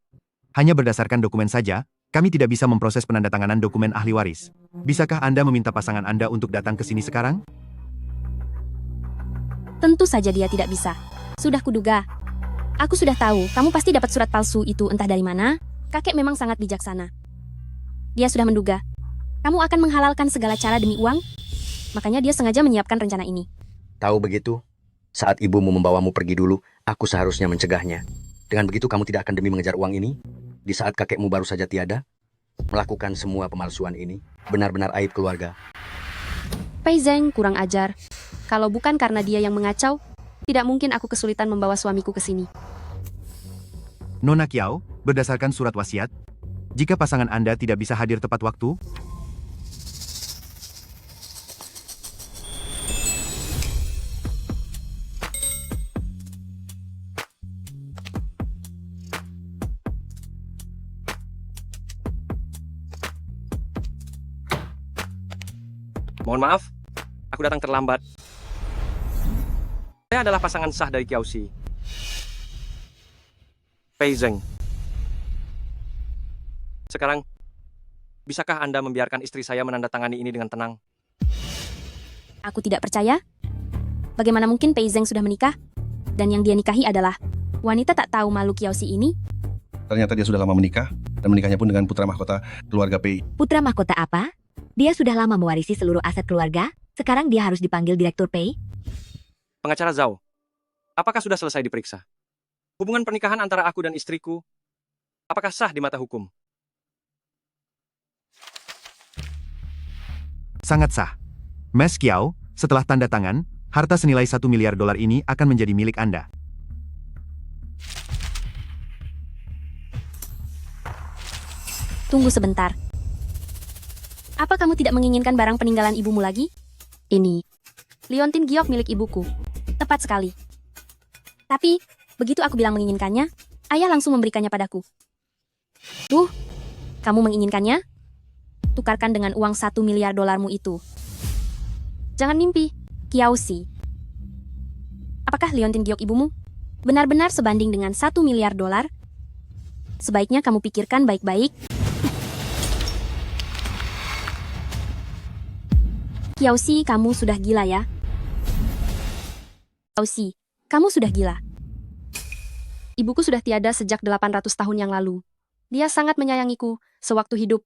Hanya berdasarkan dokumen saja, kami tidak bisa memproses penandatanganan dokumen ahli waris. Bisakah Anda meminta pasangan Anda untuk datang ke sini sekarang? Tentu saja dia tidak bisa. Sudah kuduga. Aku sudah tahu, kamu pasti dapat surat palsu itu entah dari mana. Kakek memang sangat bijaksana. Dia sudah menduga. Kamu akan menghalalkan segala cara demi uang? Makanya dia sengaja menyiapkan rencana ini. Tahu begitu? Saat ibumu membawamu pergi dulu, aku seharusnya mencegahnya. Dengan begitu kamu tidak akan demi mengejar uang ini. Di saat kakekmu baru saja tiada, melakukan semua pemalsuan ini, benar-benar aib keluarga. Pei Zeng kurang ajar. Kalau bukan karena dia yang mengacau, tidak mungkin aku kesulitan membawa suamiku ke sini. Nona Kiao, berdasarkan surat wasiat, jika pasangan Anda tidak bisa hadir tepat waktu, Mohon maaf, aku datang terlambat. Saya adalah pasangan sah dari Kiaoxi. Pei Zeng. Sekarang, bisakah Anda membiarkan istri saya menandatangani ini dengan tenang? Aku tidak percaya. Bagaimana mungkin Pei Zeng sudah menikah? Dan yang dia nikahi adalah wanita tak tahu malu Kiaoxi ini? Ternyata dia sudah lama menikah, dan menikahnya pun dengan putra mahkota keluarga Pei. Putra mahkota apa? Dia sudah lama mewarisi seluruh aset keluarga, sekarang dia harus dipanggil Direktur Pei? Pengacara Zhao, apakah sudah selesai diperiksa? Hubungan pernikahan antara aku dan istriku, apakah sah di mata hukum? Sangat sah. Mas Kiao, setelah tanda tangan, harta senilai 1 miliar dolar ini akan menjadi milik Anda. Tunggu sebentar. Apa kamu tidak menginginkan barang peninggalan ibumu lagi? Ini. Liontin giok milik ibuku. Tepat sekali. Tapi, begitu aku bilang menginginkannya, ayah langsung memberikannya padaku. Kamu menginginkannya? Tukarkan dengan uang 1 miliar dolarmu itu. Jangan mimpi, Kiausi. Apakah Liontin giok ibumu benar-benar sebanding dengan 1 miliar dolar? Sebaiknya kamu pikirkan baik-baik. Kiausi, kamu sudah gila ya? Kiausi, kamu sudah gila. Ibuku sudah tiada sejak 800 tahun yang lalu. Dia sangat menyayangiku sewaktu hidup.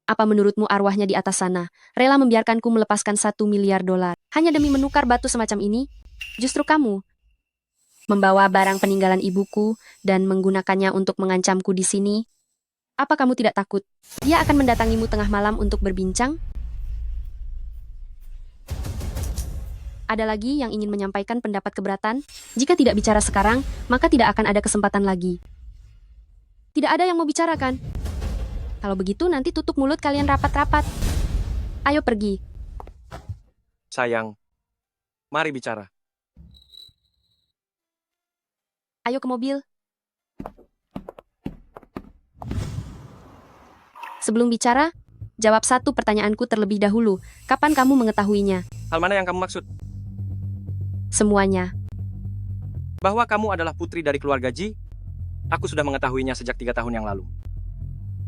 Apa menurutmu arwahnya di atas sana rela membiarkanku melepaskan 1 miliar dolar hanya demi menukar batu semacam ini? Justru kamu membawa barang peninggalan ibuku dan menggunakannya untuk mengancamku di sini. Apa kamu tidak takut dia akan mendatangimu tengah malam untuk berbincang? Ada lagi yang ingin menyampaikan pendapat keberatan? Jika tidak bicara sekarang, maka tidak akan ada kesempatan lagi. Tidak ada yang mau bicarakan. Kalau begitu nanti tutup mulut kalian rapat-rapat. Ayo pergi. Sayang, mari bicara. Ayo ke mobil. Sebelum bicara, jawab satu pertanyaanku terlebih dahulu. Kapan kamu mengetahuinya? Hal mana yang kamu maksud? Semuanya. Bahwa kamu adalah putri dari keluarga Ji, aku sudah mengetahuinya sejak 3 tahun yang lalu.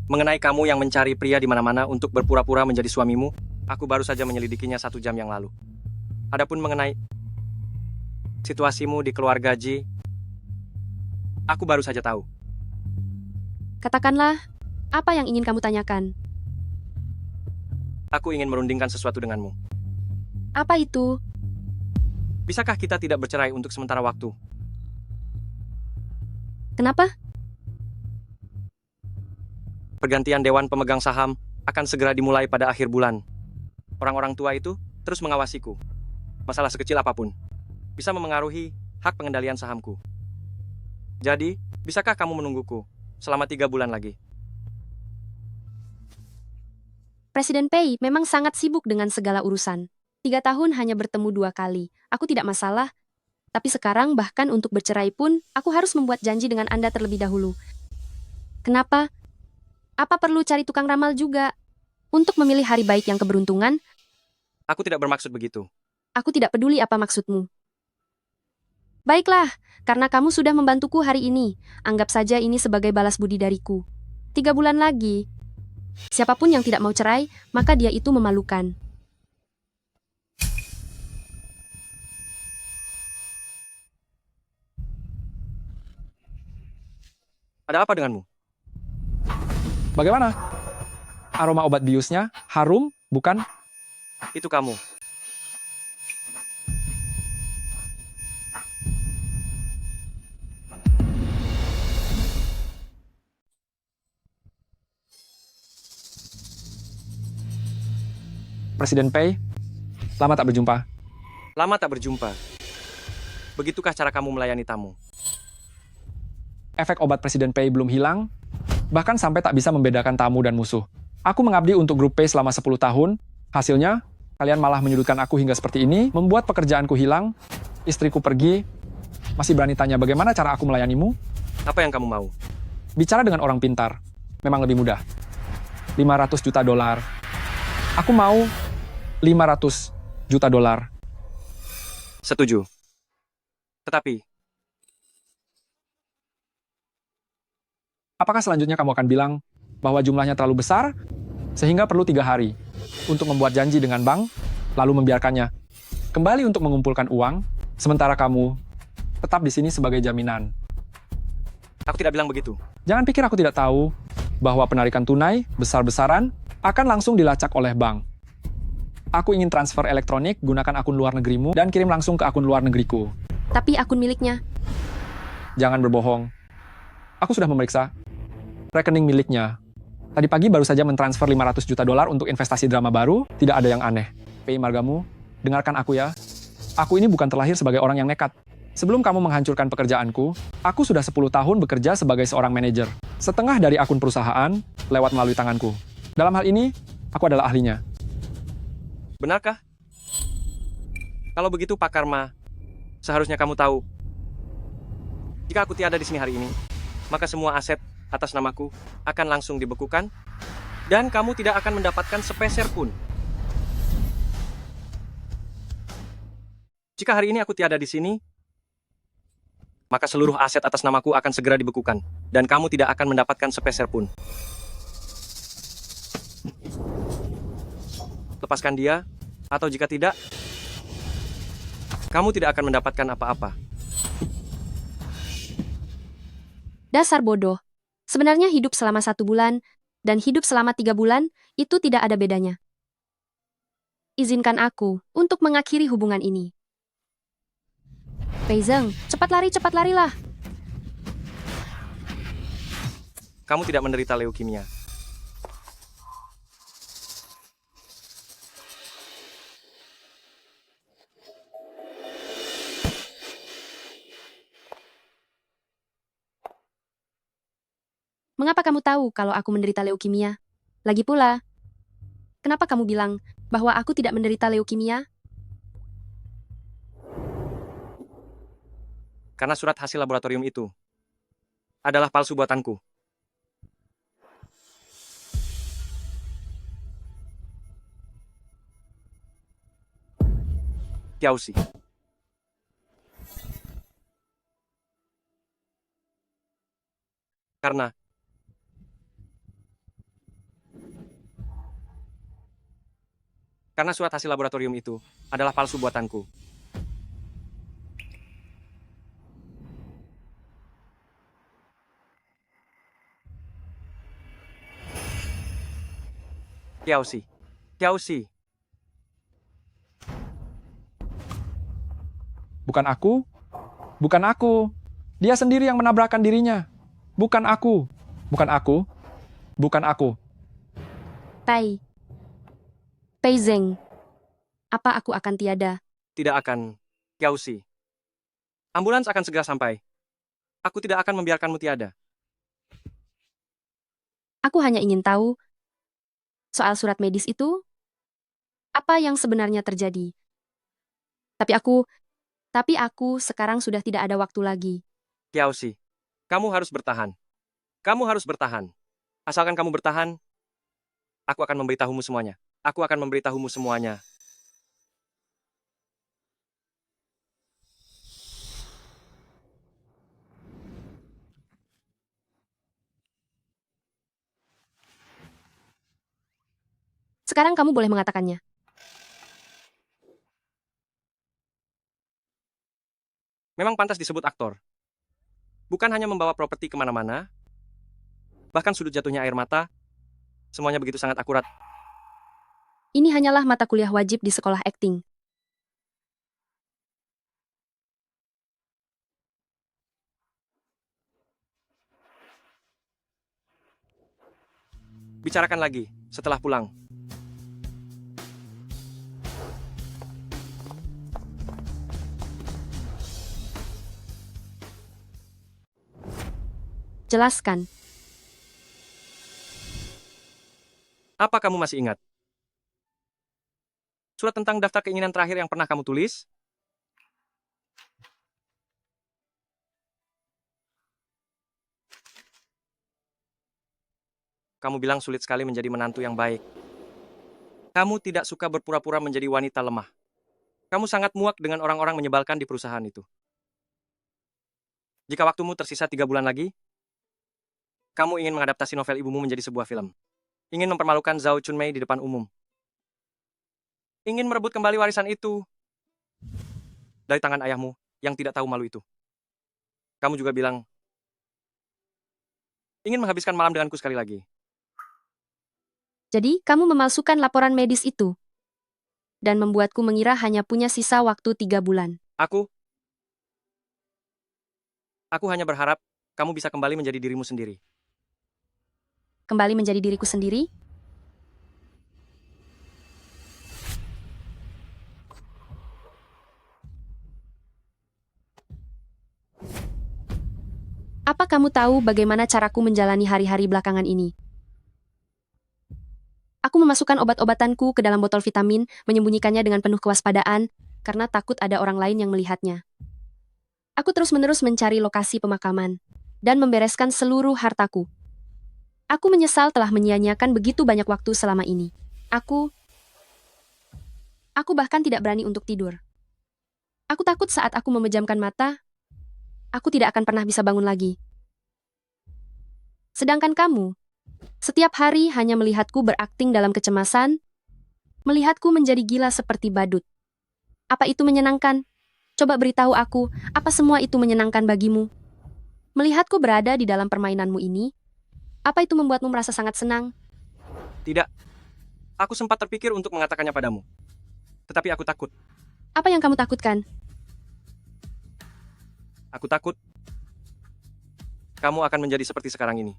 Mengenai kamu yang mencari pria di mana-mana untuk berpura-pura menjadi suamimu, aku baru saja menyelidikinya 1 jam yang lalu. Adapun mengenai situasimu di keluarga Ji, aku baru saja tahu. Katakanlah, apa yang ingin kamu tanyakan? Aku ingin merundingkan sesuatu denganmu. Apa itu? Bisakah kita tidak bercerai untuk sementara waktu? Kenapa? Pergantian Dewan Pemegang Saham akan segera dimulai pada akhir bulan. Orang-orang tua itu terus mengawasiku. Masalah sekecil apapun bisa memengaruhi hak pengendalian sahamku. Jadi, bisakah kamu menungguku selama 3 bulan lagi? Presiden Pei memang sangat sibuk dengan segala urusan. 3 tahun hanya bertemu 2 kali. Aku tidak masalah. Tapi sekarang bahkan untuk bercerai pun, aku harus membuat janji dengan Anda terlebih dahulu. Kenapa? Apa perlu cari tukang ramal juga? Untuk memilih hari baik yang keberuntungan? Aku tidak bermaksud begitu. Aku tidak peduli apa maksudmu. Baiklah, karena kamu sudah membantuku hari ini, anggap saja ini sebagai balas budi dariku. 3 bulan lagi. Siapapun yang tidak mau cerai, maka dia itu memalukan. Ada apa denganmu? Bagaimana? Aroma obat biusnya harum, bukan? Itu kamu. Presiden Pei, lama tak berjumpa. Lama tak berjumpa. Begitukah cara kamu melayani tamu? Efek obat Presiden Pei belum hilang, bahkan sampai tak bisa membedakan tamu dan musuh. Aku mengabdi untuk grup Pei selama 10 tahun, hasilnya, kalian malah menyudutkan aku hingga seperti ini, membuat pekerjaanku hilang, istriku pergi, masih berani tanya bagaimana cara aku melayanimu? Apa yang kamu mau? Bicara dengan orang pintar, memang lebih mudah. 500 juta dolar. Aku mau 500 juta dolar. Setuju. Tetapi, apakah selanjutnya kamu akan bilang bahwa jumlahnya terlalu besar, sehingga perlu 3 hari untuk membuat janji dengan bank, lalu membiarkannya kembali untuk mengumpulkan uang, sementara kamu tetap di sini sebagai jaminan? Aku tidak bilang begitu. Jangan pikir aku tidak tahu bahwa penarikan tunai besar-besaran akan langsung dilacak oleh bank. Aku ingin transfer elektronik, gunakan akun luar negerimu, dan kirim langsung ke akun luar negeriku. Tapi akun miliknya. Jangan berbohong. Aku sudah memeriksa rekening miliknya. Tadi pagi baru saja mentransfer 500 juta dolar untuk investasi drama baru, tidak ada yang aneh. Pei margamu, dengarkan aku ya. Aku ini bukan terlahir sebagai orang yang nekat. Sebelum kamu menghancurkan pekerjaanku, aku sudah 10 tahun bekerja sebagai seorang manajer. Setengah dari akun perusahaan lewat melalui tanganku. Dalam hal ini, aku adalah ahlinya. Benarkah? Kalau begitu Pak Karma, seharusnya kamu tahu. Jika aku tiada di sini hari ini, maka semua aset atas namaku akan langsung dibekukan, dan kamu tidak akan mendapatkan sepeser pun. Jika hari ini aku tiada di sini, maka seluruh aset atas namaku akan segera dibekukan, dan kamu tidak akan mendapatkan sepeser pun. Lepaskan dia, atau jika tidak, kamu tidak akan mendapatkan apa-apa. Dasar bodoh. Sebenarnya hidup selama 1 bulan dan hidup selama 3 bulan itu tidak ada bedanya. Izinkan aku untuk mengakhiri hubungan ini. Pei Zeng, cepat larilah. Kamu tidak menderita leukemia. Mengapa kamu tahu kalau aku menderita leukemia? Lagi pula, kenapa kamu bilang bahwa aku tidak menderita leukemia? Karena surat hasil laboratorium itu adalah palsu buatanku. Kiausi. Karena surat hasil laboratorium itu adalah palsu buatanku. Kiausi. Bukan aku. Dia sendiri yang menabrakkan dirinya. Bukan aku. Pei Zeng, apa aku akan tiada? Tidak akan, Kiausi. Ambulans akan segera sampai. Aku tidak akan membiarkanmu tiada. Aku hanya ingin tahu soal surat medis itu, apa yang sebenarnya terjadi. Tapi aku sekarang sudah tidak ada waktu lagi. Kiausi, kamu harus bertahan. Asalkan kamu bertahan, aku akan memberitahumu semuanya. Sekarang kamu boleh mengatakannya. Memang pantas disebut aktor. Bukan hanya membawa properti kemana-mana, bahkan sudut jatuhnya air mata, semuanya begitu sangat akurat. Ini hanyalah mata kuliah wajib di sekolah akting. Bicarakan lagi setelah pulang. Jelaskan. Apa kamu masih ingat? Surat tentang daftar keinginan terakhir yang pernah kamu tulis? Kamu bilang sulit sekali menjadi menantu yang baik. Kamu tidak suka berpura-pura menjadi wanita lemah. Kamu sangat muak dengan orang-orang menyebalkan di perusahaan itu. Jika waktumu tersisa 3 bulan lagi, kamu ingin mengadaptasi novel ibumu menjadi sebuah film. Ingin mempermalukan Zhao Chunmei di depan umum. Ingin merebut kembali warisan itu dari tangan ayahmu yang tidak tahu malu itu. Kamu juga bilang, ingin menghabiskan malam denganku sekali lagi. Jadi, kamu memalsukan laporan medis itu dan membuatku mengira hanya punya sisa waktu 3 bulan. Aku hanya berharap kamu bisa kembali menjadi dirimu sendiri. kembali menjadi diriku sendiri? Apa kamu tahu bagaimana caraku menjalani hari-hari belakangan ini? Aku memasukkan obat-obatanku ke dalam botol vitamin, menyembunyikannya dengan penuh kewaspadaan, karena takut ada orang lain yang melihatnya. Aku terus-menerus mencari lokasi pemakaman, dan membereskan seluruh hartaku. Aku menyesal telah menyia-nyiakan begitu banyak waktu selama ini. Aku bahkan tidak berani untuk tidur. Aku takut saat aku memejamkan mata, aku tidak akan pernah bisa bangun lagi. Sedangkan kamu, setiap hari hanya melihatku berakting dalam kecemasan, melihatku menjadi gila seperti badut. Apa itu menyenangkan? Coba beritahu aku, apa semua itu menyenangkan bagimu? Melihatku berada di dalam permainanmu ini, apa itu membuatmu merasa sangat senang? Tidak. Aku sempat terpikir untuk mengatakannya padamu. Tetapi aku takut. Apa yang kamu takutkan? Aku takut kamu akan menjadi seperti sekarang ini.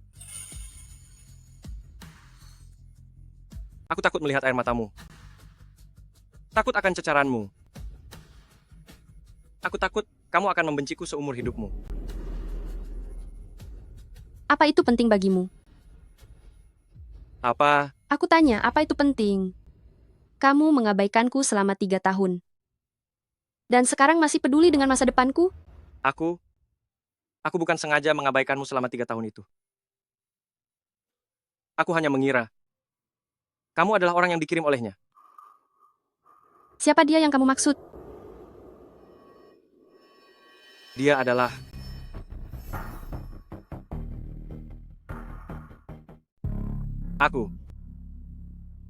Aku takut melihat air matamu. Takut akan cecaranmu. Aku takut kamu akan membenciku seumur hidupmu. Apa itu penting bagimu? Apa? Aku tanya, apa itu penting? Kamu mengabaikanku selama 3 tahun. Dan sekarang masih peduli dengan masa depanku? Aku bukan sengaja mengabaikanmu selama 3 tahun itu. Aku hanya mengira kamu adalah orang yang dikirim olehnya. Siapa dia yang kamu maksud? Dia adalah aku.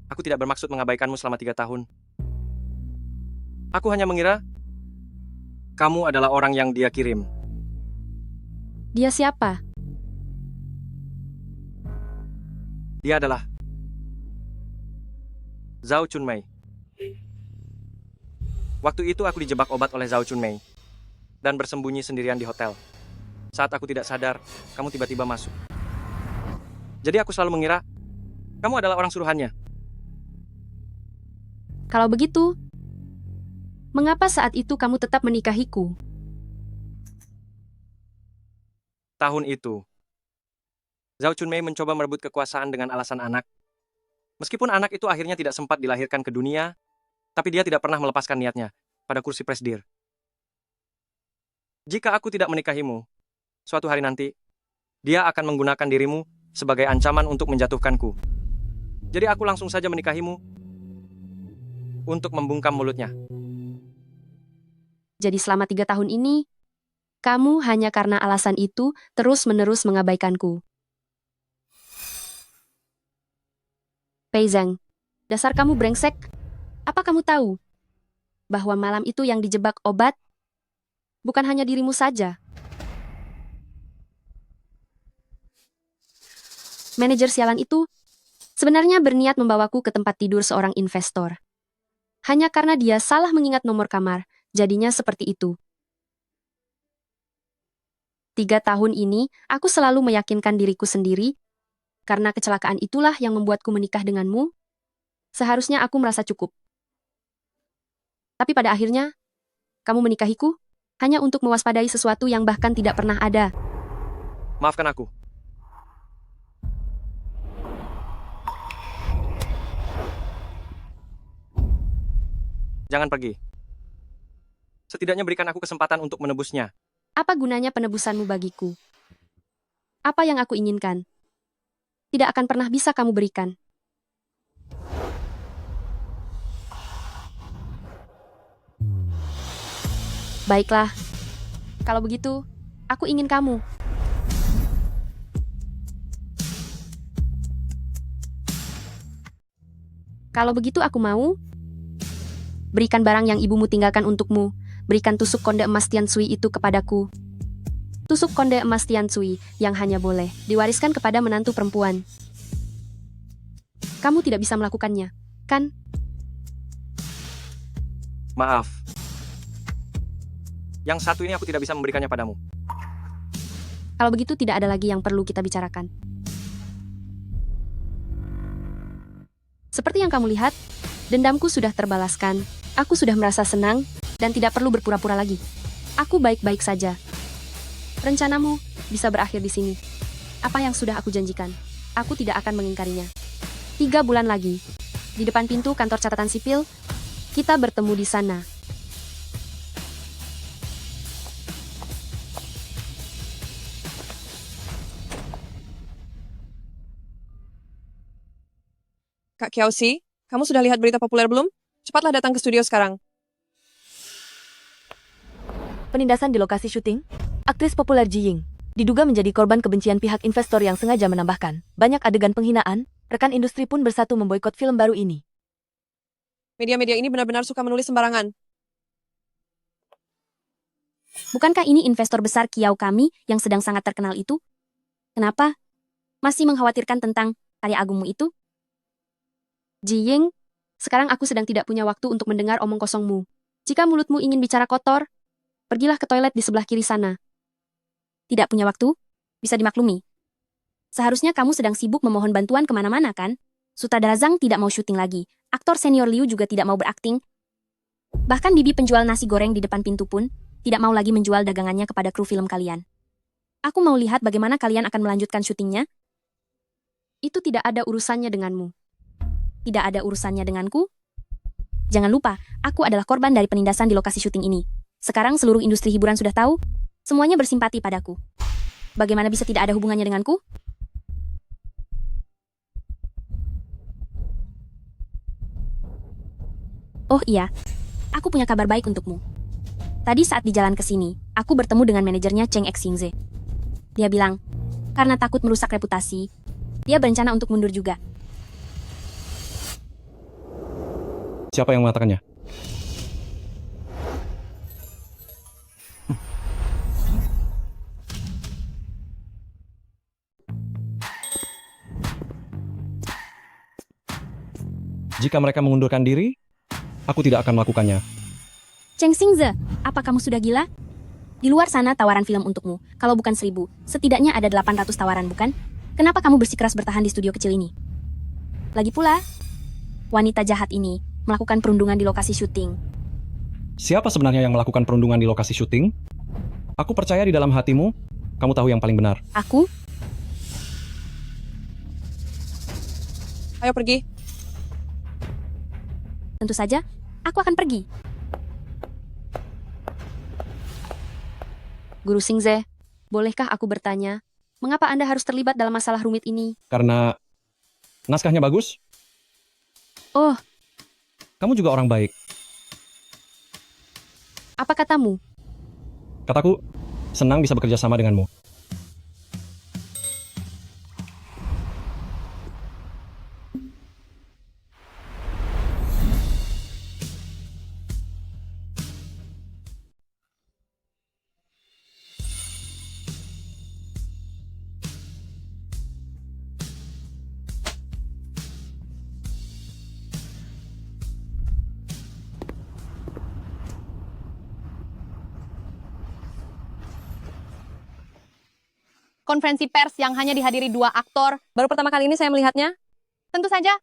Aku tidak bermaksud mengabaikanmu selama 3 tahun. Aku hanya mengira kamu adalah orang yang dia kirim. Dia siapa? Dia adalah Zhao Chunmei. Waktu itu aku dijebak obat oleh Zhao Chunmei dan bersembunyi sendirian di hotel. Saat aku tidak sadar, kamu tiba-tiba masuk. Jadi aku selalu mengira kamu adalah orang suruhannya. Kalau begitu, mengapa saat itu kamu tetap menikahiku? Tahun itu, Zhao Chunmei mencoba merebut kekuasaan dengan alasan anak. Meskipun anak itu akhirnya tidak sempat dilahirkan ke dunia, tapi dia tidak pernah melepaskan niatnya pada kursi presdir. Jika aku tidak menikahimu, suatu hari nanti, dia akan menggunakan dirimu sebagai ancaman untuk menjatuhkanku. Jadi aku langsung saja menikahimu untuk membungkam mulutnya. Jadi selama 3 tahun ini, kamu hanya karena alasan itu terus-menerus mengabaikanku. Pei Zhang, dasar kamu brengsek. Apa kamu tahu bahwa malam itu yang dijebak obat bukan hanya dirimu saja? Manajer sialan itu sebenarnya berniat membawaku ke tempat tidur seorang investor. Hanya karena dia salah mengingat nomor kamar, jadinya seperti itu. 3 tahun ini, aku selalu meyakinkan diriku sendiri, karena kecelakaan itulah yang membuatku menikah denganmu. Seharusnya aku merasa cukup. Tapi pada akhirnya, kamu menikahiku hanya untuk mewaspadai sesuatu yang bahkan tidak pernah ada. Maafkan aku. Jangan pergi. Setidaknya berikan aku kesempatan untuk menebusnya. Apa gunanya penebusanmu bagiku? Apa yang aku inginkan tidak akan pernah bisa kamu berikan. Baiklah, kalau begitu, aku ingin kamu. Kalau begitu aku mau. Berikan barang yang ibumu tinggalkan untukmu. Berikan tusuk konde emas Tiansui itu kepadaku. Tusuk konde emas Tiansui yang hanya boleh diwariskan kepada menantu perempuan. Kamu tidak bisa melakukannya, kan? Maaf. Yang satu ini aku tidak bisa memberikannya padamu. Kalau begitu tidak ada lagi yang perlu kita bicarakan. Seperti yang kamu lihat, dendamku sudah terbalaskan. Aku sudah merasa senang dan tidak perlu berpura-pura lagi. Aku baik-baik saja. Rencanamu bisa berakhir di sini. Apa yang sudah aku janjikan, aku tidak akan mengingkarinya. 3 bulan lagi, di depan pintu kantor catatan sipil, kita bertemu di sana. Kak Kiausi, kamu sudah lihat berita populer belum? Cepatlah datang ke studio sekarang. Penindasan di lokasi syuting, aktris populer Ji Ying diduga menjadi korban kebencian pihak investor yang sengaja menambahkan banyak adegan penghinaan. Rekan industri pun bersatu memboikot film baru ini. Media-media ini benar-benar suka menulis sembarangan. Bukankah ini investor besar Kiau kami yang sedang sangat terkenal itu? Kenapa? Masih mengkhawatirkan tentang karya agungmu itu? Ji Ying, sekarang aku sedang tidak punya waktu untuk mendengar omong kosongmu. Jika mulutmu ingin bicara kotor, pergilah ke toilet di sebelah kiri sana. Tidak punya waktu? Bisa dimaklumi. Seharusnya kamu sedang sibuk memohon bantuan kemana-mana kan? Sutradara Zhang tidak mau syuting lagi. Aktor senior Liu juga tidak mau berakting. Bahkan bibi penjual nasi goreng di depan pintu pun tidak mau lagi menjual dagangannya kepada kru film kalian. Aku mau lihat bagaimana kalian akan melanjutkan syutingnya. Itu tidak ada urusannya denganmu. Tidak ada urusannya denganku? Jangan lupa, aku adalah korban dari penindasan di lokasi syuting ini. Sekarang seluruh industri hiburan sudah tahu, semuanya bersimpati padaku. Bagaimana bisa tidak ada hubungannya denganku? Oh iya, aku punya kabar baik untukmu. Tadi saat di jalan ke sini, aku bertemu dengan manajernya Cheng Xingze. Dia bilang, karena takut merusak reputasi, dia berencana untuk mundur juga. Siapa yang mengatakannya? Jika mereka mengundurkan diri, aku tidak akan melakukannya. Cheng Xingze, apa kamu sudah gila? Di luar sana tawaran film untukmu. Kalau bukan 1000, setidaknya ada 800 tawaran, bukan? Kenapa kamu bersikeras bertahan di studio kecil ini? Lagi pula, wanita jahat ini melakukan perundungan di lokasi syuting. Siapa sebenarnya yang melakukan perundungan di lokasi syuting? Aku percaya di dalam hatimu, kamu tahu yang paling benar. Aku? Ayo pergi. Tentu saja, aku akan pergi. Guru Xingze, bolehkah aku bertanya, mengapa Anda harus terlibat dalam masalah rumit ini? Karena naskahnya bagus. Oh, Kamu juga orang baik. apa katamu? Kataku, senang bisa bekerja sama denganmu. Konferensi pers yang hanya dihadiri 2 aktor. Baru pertama kali ini saya melihatnya. Tentu saja.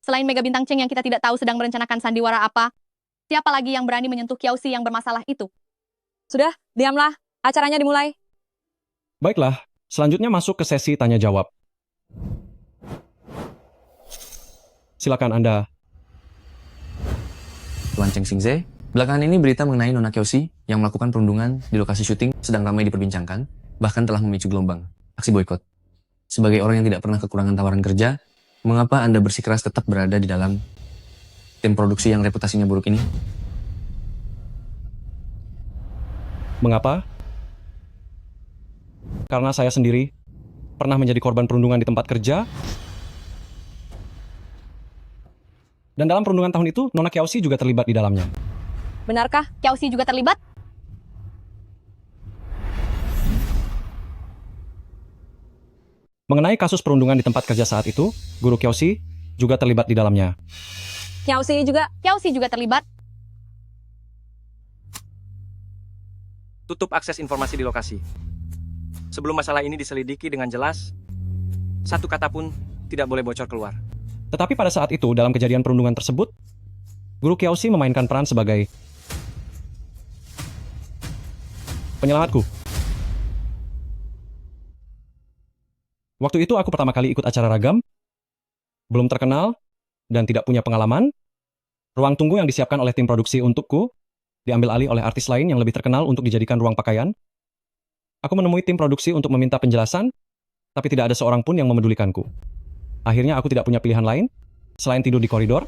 Selain mega bintang Cheng yang kita tidak tahu sedang merencanakan sandiwara apa, siapa lagi yang berani menyentuh Kiausi yang bermasalah itu? Sudah, diamlah. Acaranya dimulai. Baiklah, selanjutnya masuk ke sesi tanya jawab. Silakan Anda. Tuan Cheng Xingze, belakangan ini berita mengenai Nona Kiausi yang melakukan perundungan di lokasi syuting sedang ramai diperbincangkan, bahkan telah memicu gelombang aksi boikot. Sebagai orang yang tidak pernah kekurangan tawaran kerja, mengapa Anda bersikeras tetap berada di dalam tim produksi yang reputasinya buruk ini? Mengapa? Karena saya sendiri pernah menjadi korban perundungan di tempat kerja. Dan dalam perundungan tahun itu, Nona Kiausi juga terlibat di dalamnya. Benarkah Kiausi juga terlibat? Mengenai kasus perundungan di tempat kerja saat itu, Guru Kiausi juga terlibat di dalamnya. Kiausi juga terlibat. Tutup akses informasi di lokasi. Sebelum masalah ini diselidiki dengan jelas, satu kata pun tidak boleh bocor keluar. Tetapi pada saat itu, dalam kejadian perundungan tersebut, Guru Kiaoxi memainkan peran sebagai penyelamatku. Waktu itu aku pertama kali ikut acara ragam, belum terkenal, dan tidak punya pengalaman. Ruang tunggu yang disiapkan oleh tim produksi untukku diambil alih oleh artis lain yang lebih terkenal untuk dijadikan ruang pakaian. Aku menemui tim produksi untuk meminta penjelasan, tapi tidak ada seorang pun yang memedulikanku. Akhirnya aku tidak punya pilihan lain selain tidur di koridor.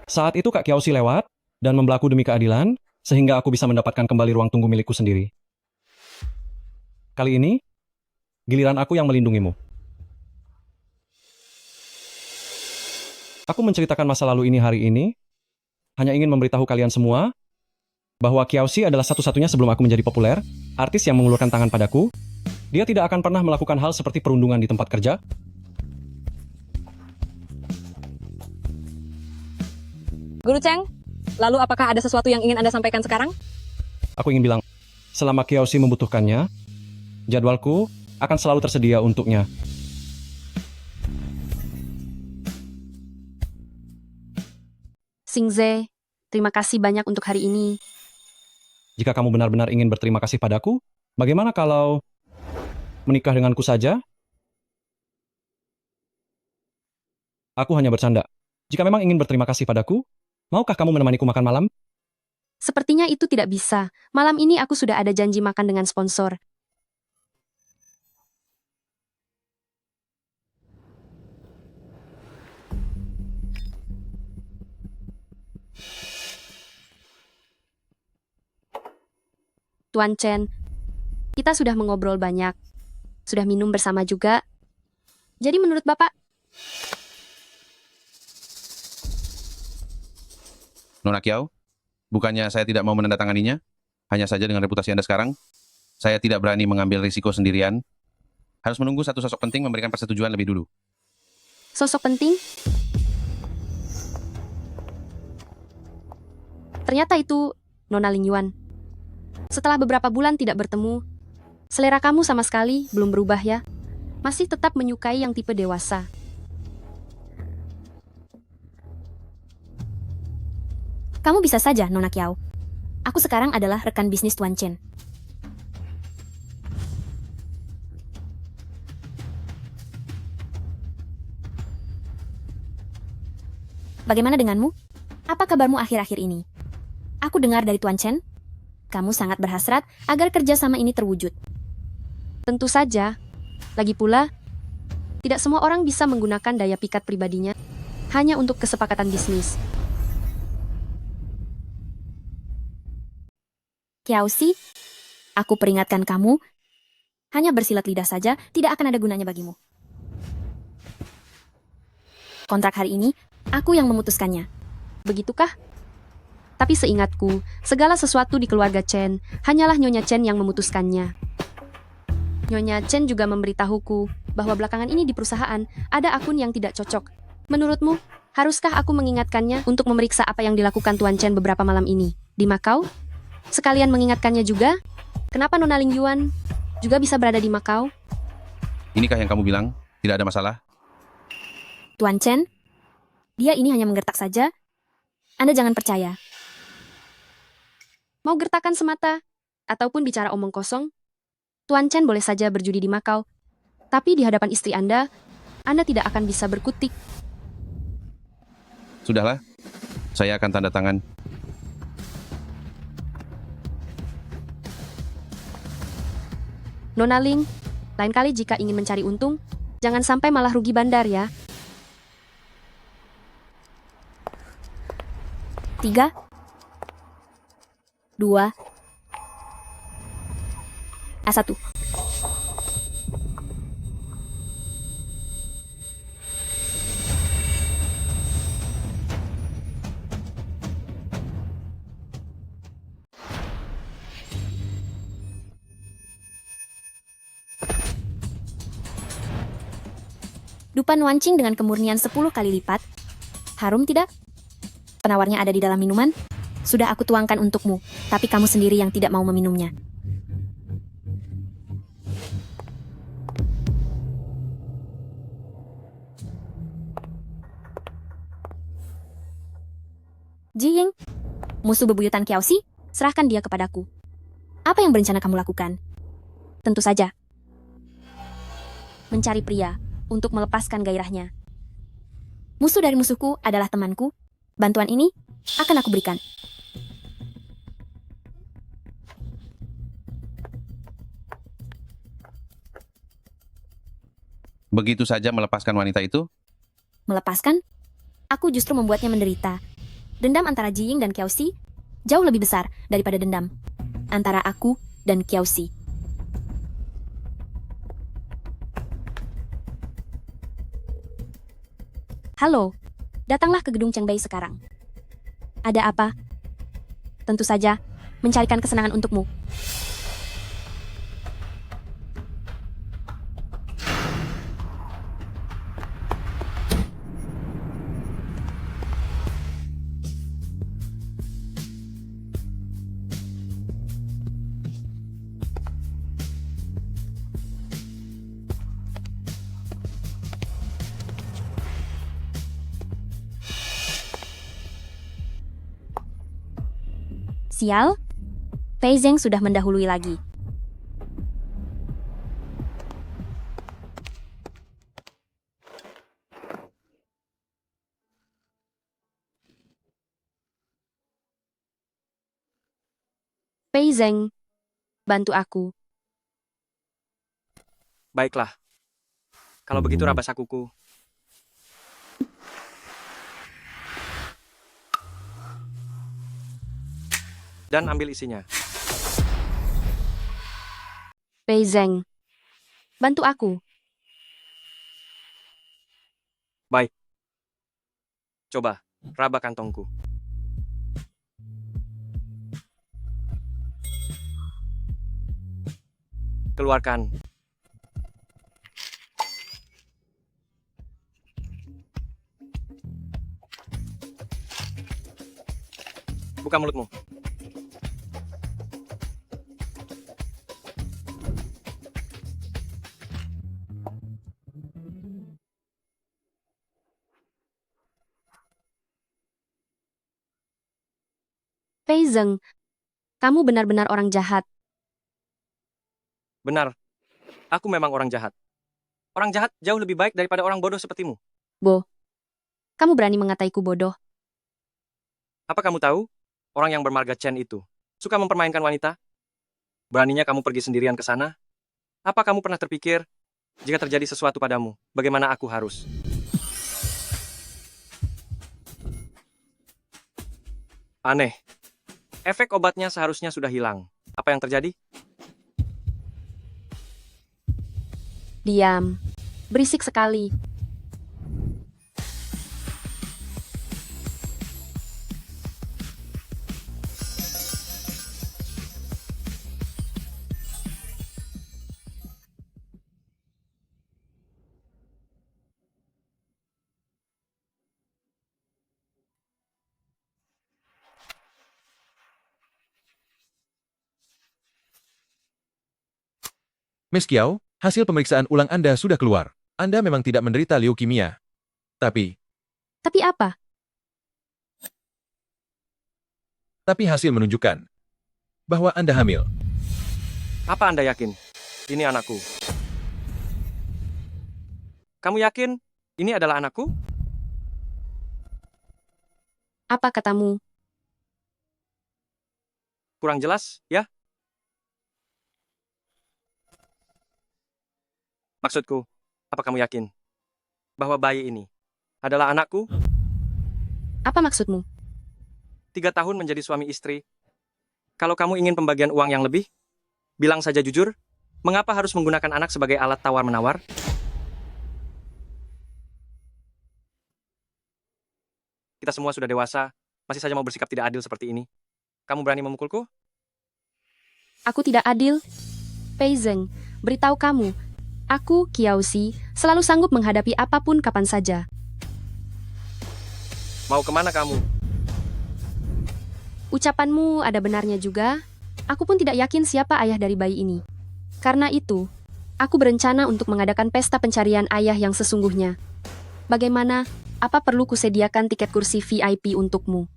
Saat itu Kak Kiaoxi lewat dan membelaku demi keadilan, sehingga aku bisa mendapatkan kembali ruang tunggu milikku sendiri. Kali ini, giliran aku yang melindungimu. Aku menceritakan masa lalu ini hari ini, hanya ingin memberitahu kalian semua bahwa Kiaoxi adalah satu-satunya sebelum aku menjadi populer, artis yang mengulurkan tangan padaku. Dia tidak akan pernah melakukan hal seperti perundungan di tempat kerja. Guru Cheng, lalu apakah ada sesuatu yang ingin Anda sampaikan sekarang? Aku ingin bilang, selama Kiaoxi membutuhkannya, jadwalku akan selalu tersedia untuknya. Xingze, terima kasih banyak untuk hari ini. Jika kamu benar-benar ingin berterima kasih padaku, bagaimana kalau menikah denganku saja? Aku hanya bercanda. Jika memang ingin berterima kasih padaku, maukah kamu menemaniku makan malam? Sepertinya itu tidak bisa. Malam ini aku sudah ada janji makan dengan sponsor. Tuan Chen, kita sudah mengobrol banyak. Sudah minum bersama juga. Jadi menurut Bapak? Nona Kiao, bukannya saya tidak mau menandatanganinya, hanya saja dengan reputasi Anda sekarang, saya tidak berani mengambil risiko sendirian. Harus menunggu satu sosok penting memberikan persetujuan lebih dulu. Sosok penting? Ternyata itu Nona Ling Yuan. Setelah beberapa bulan tidak bertemu, selera kamu sama sekali belum berubah ya. Masih tetap menyukai yang tipe dewasa. Kamu bisa saja, Nona Kiao. Aku sekarang adalah rekan bisnis Tuan Chen. Bagaimana denganmu? Apa kabarmu akhir-akhir ini? Aku dengar dari Tuan Chen, kamu sangat berhasrat agar kerjasama ini terwujud. Tentu saja. Lagi pula, tidak semua orang bisa menggunakan daya pikat pribadinya hanya untuk kesepakatan bisnis. Kiaoxi, aku peringatkan kamu, hanya bersilat lidah saja tidak akan ada gunanya bagimu. Kontrak hari ini, aku yang memutuskannya. Begitukah? Tapi seingatku, segala sesuatu di keluarga Chen hanyalah Nyonya Chen yang memutuskannya. Nyonya Chen juga memberitahuku bahwa belakangan ini di perusahaan ada akun yang tidak cocok. Menurutmu, haruskah aku mengingatkannya untuk memeriksa apa yang dilakukan Tuan Chen beberapa malam ini di Macau? Sekalian mengingatkannya juga, kenapa Nona Ling Yuan juga bisa berada di Macau? Inikah yang kamu bilang? Tidak ada masalah? Tuan Chen, dia ini hanya menggertak saja. Anda jangan percaya. Mau gertakan semata, ataupun bicara omong kosong, Tuan Chen boleh saja berjudi di Macau. Tapi di hadapan istri Anda tidak akan bisa berkutik. Sudahlah, saya akan tanda tangan. Nona Ling, lain kali jika ingin mencari untung, jangan sampai malah rugi bandar ya. 3, 2, 1. Dupan wancing dengan kemurnian 10 kali lipat. Harum tidak? Penawarnya ada di dalam minuman. Sudah aku tuangkan untukmu, tapi kamu sendiri yang tidak mau meminumnya. Jiying, musuh bebuyutan Kiaoxi, Serahkan dia kepadaku. apa yang berencana kamu lakukan? Tentu saja. Mencari pria untuk melepaskan gairahnya. Musuh dari musuhku adalah temanku. Bantuan ini akan aku berikan. Begitu saja melepaskan wanita itu? Melepaskan? Aku justru membuatnya menderita. Dendam antara Jiying dan Kiaoxi jauh lebih besar daripada dendam antara aku dan Kiaoxi. Halo, datanglah ke gedung Chengbei sekarang. Ada apa? Tentu saja, mencarikan kesenangan untukmu. Sial, Fei Zeng sudah mendahului lagi. Fei Zeng, bantu aku. Baiklah. Kalau begitu rabas kuku. Dan ambil isinya. Fei Zeng, bantu aku. Baik. Coba, raba kantongku. Keluarkan. Buka mulutmu. Fei Zeng, kamu benar-benar orang jahat. Benar. Aku memang orang jahat. Orang jahat jauh lebih baik daripada orang bodoh sepertimu. Bo, kamu berani mengataiku bodoh. Apa kamu tahu? Orang yang bermarga Chen itu suka mempermainkan wanita. Beraninya kamu pergi sendirian ke sana? Apa kamu pernah terpikir, jika terjadi sesuatu padamu, bagaimana aku harus? Aneh. Efek obatnya seharusnya sudah hilang. Apa yang terjadi? Diam. Berisik sekali. Miss Kiao, hasil pemeriksaan ulang Anda sudah keluar. Anda memang tidak menderita leukemia. Tapi apa? Tapi hasil menunjukkan bahwa Anda hamil. Apa Anda yakin? Ini anakku. Kamu yakin ini adalah anakku? Apa katamu? Kurang jelas, ya? Maksudku, apa kamu yakin bahwa bayi ini adalah anakku? Apa maksudmu? 3 tahun menjadi suami istri. Kalau kamu ingin pembagian uang yang lebih, bilang saja jujur, mengapa harus menggunakan anak sebagai alat tawar-menawar? Kita semua sudah dewasa, masih saja mau bersikap tidak adil seperti ini. Kamu berani memukulku? Aku tidak adil. Fei Zeng, beritahu kamu, aku, Kiaoxi, selalu sanggup menghadapi apapun kapan saja. Mau kemana kamu? Ucapanmu ada benarnya juga. Aku pun tidak yakin siapa ayah dari bayi ini. Karena itu, aku berencana untuk mengadakan pesta pencarian ayah yang sesungguhnya. Bagaimana? Apa perlu kusediakan tiket kursi VIP untukmu?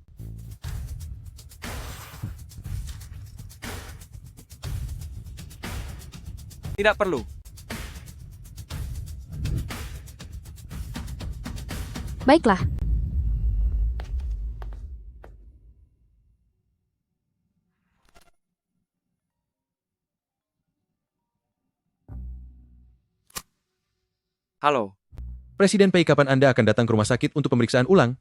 Tidak perlu. Baiklah. Halo. Presiden Pei, kapan Anda akan datang ke rumah sakit untuk pemeriksaan ulang?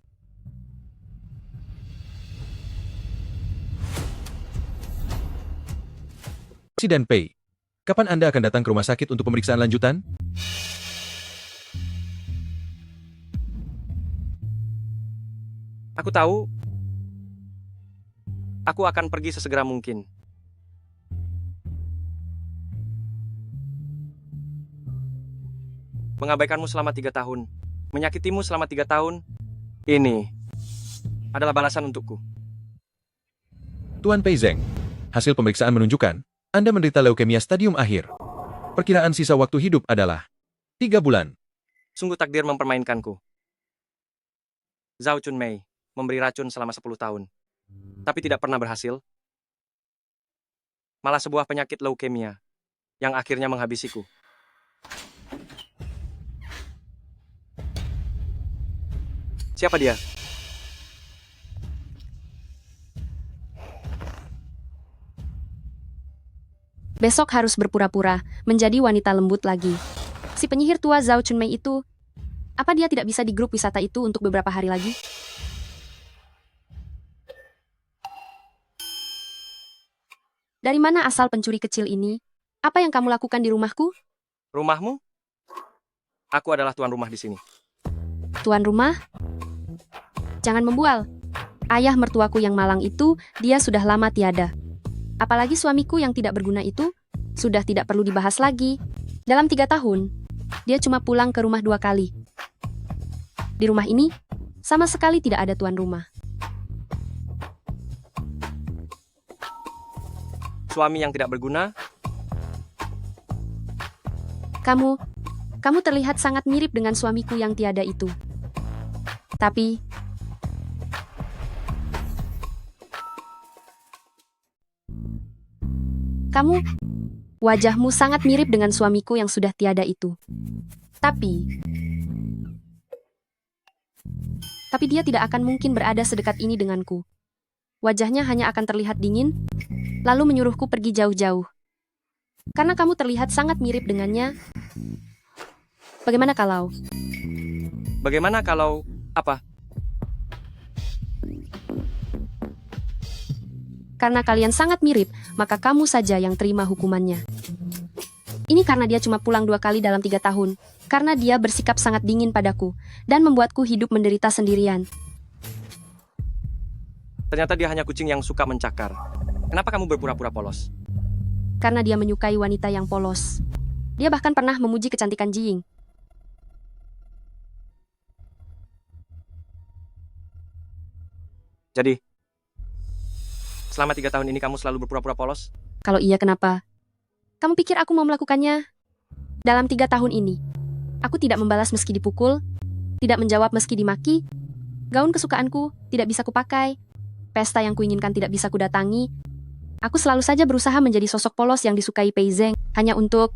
Presiden Pei, kapan Anda akan datang ke rumah sakit untuk pemeriksaan lanjutan? Aku tahu. Aku akan pergi sesegera mungkin. Mengabaikanmu selama 3 tahun. Menyakitimu selama 3 tahun. Ini adalah balasan untukku. Tuan Pei Zeng, hasil pemeriksaan menunjukkan Anda menderita leukemia stadium akhir. Perkiraan sisa waktu hidup adalah 3 bulan. Sungguh takdir mempermainkanku. Zhao Chunmei memberi racun selama 10 tahun. Tapi tidak pernah berhasil. Malah sebuah penyakit leukemia yang akhirnya menghabisiku. Siapa dia? Besok harus berpura-pura menjadi wanita lembut lagi. Si penyihir tua Zhao Chunmei itu, apa dia tidak bisa di grup wisata itu untuk beberapa hari lagi? Dari mana asal pencuri kecil ini? Apa yang kamu lakukan di rumahku? Rumahmu? Aku adalah tuan rumah di sini. Tuan rumah? Jangan membual. Ayah mertuaku yang malang itu, dia sudah lama tiada. Apalagi suamiku yang tidak berguna itu, sudah tidak perlu dibahas lagi. Dalam 3 tahun, dia cuma pulang ke rumah 2 kali. Di rumah ini, sama sekali tidak ada tuan rumah. Suami yang tidak berguna? Kamu terlihat sangat mirip dengan suamiku yang tiada itu. Tapi, wajahmu sangat mirip dengan suamiku yang sudah tiada itu. Tapi dia tidak akan mungkin berada sedekat ini denganku. Wajahnya hanya akan terlihat dingin, lalu menyuruhku pergi jauh-jauh. Karena kamu terlihat sangat mirip dengannya. Bagaimana kalau apa? Karena kalian sangat mirip, maka kamu saja yang terima hukumannya. Ini karena dia cuma pulang 2 kali dalam 3 tahun. Karena dia bersikap sangat dingin padaku, dan membuatku hidup menderita sendirian. Ternyata dia hanya kucing yang suka mencakar. Kenapa kamu berpura-pura polos? Karena dia menyukai wanita yang polos. Dia bahkan pernah memuji kecantikan Jiying. Jadi, selama 3 tahun ini kamu selalu berpura-pura polos? Kalau iya, kenapa? Kamu pikir aku mau melakukannya? Dalam 3 tahun ini, aku tidak membalas meski dipukul, tidak menjawab meski dimaki, gaun kesukaanku tidak bisa kupakai, pesta yang kuinginkan tidak bisa kudatangi. Aku selalu saja berusaha menjadi sosok polos yang disukai Pei Zeng, hanya untuk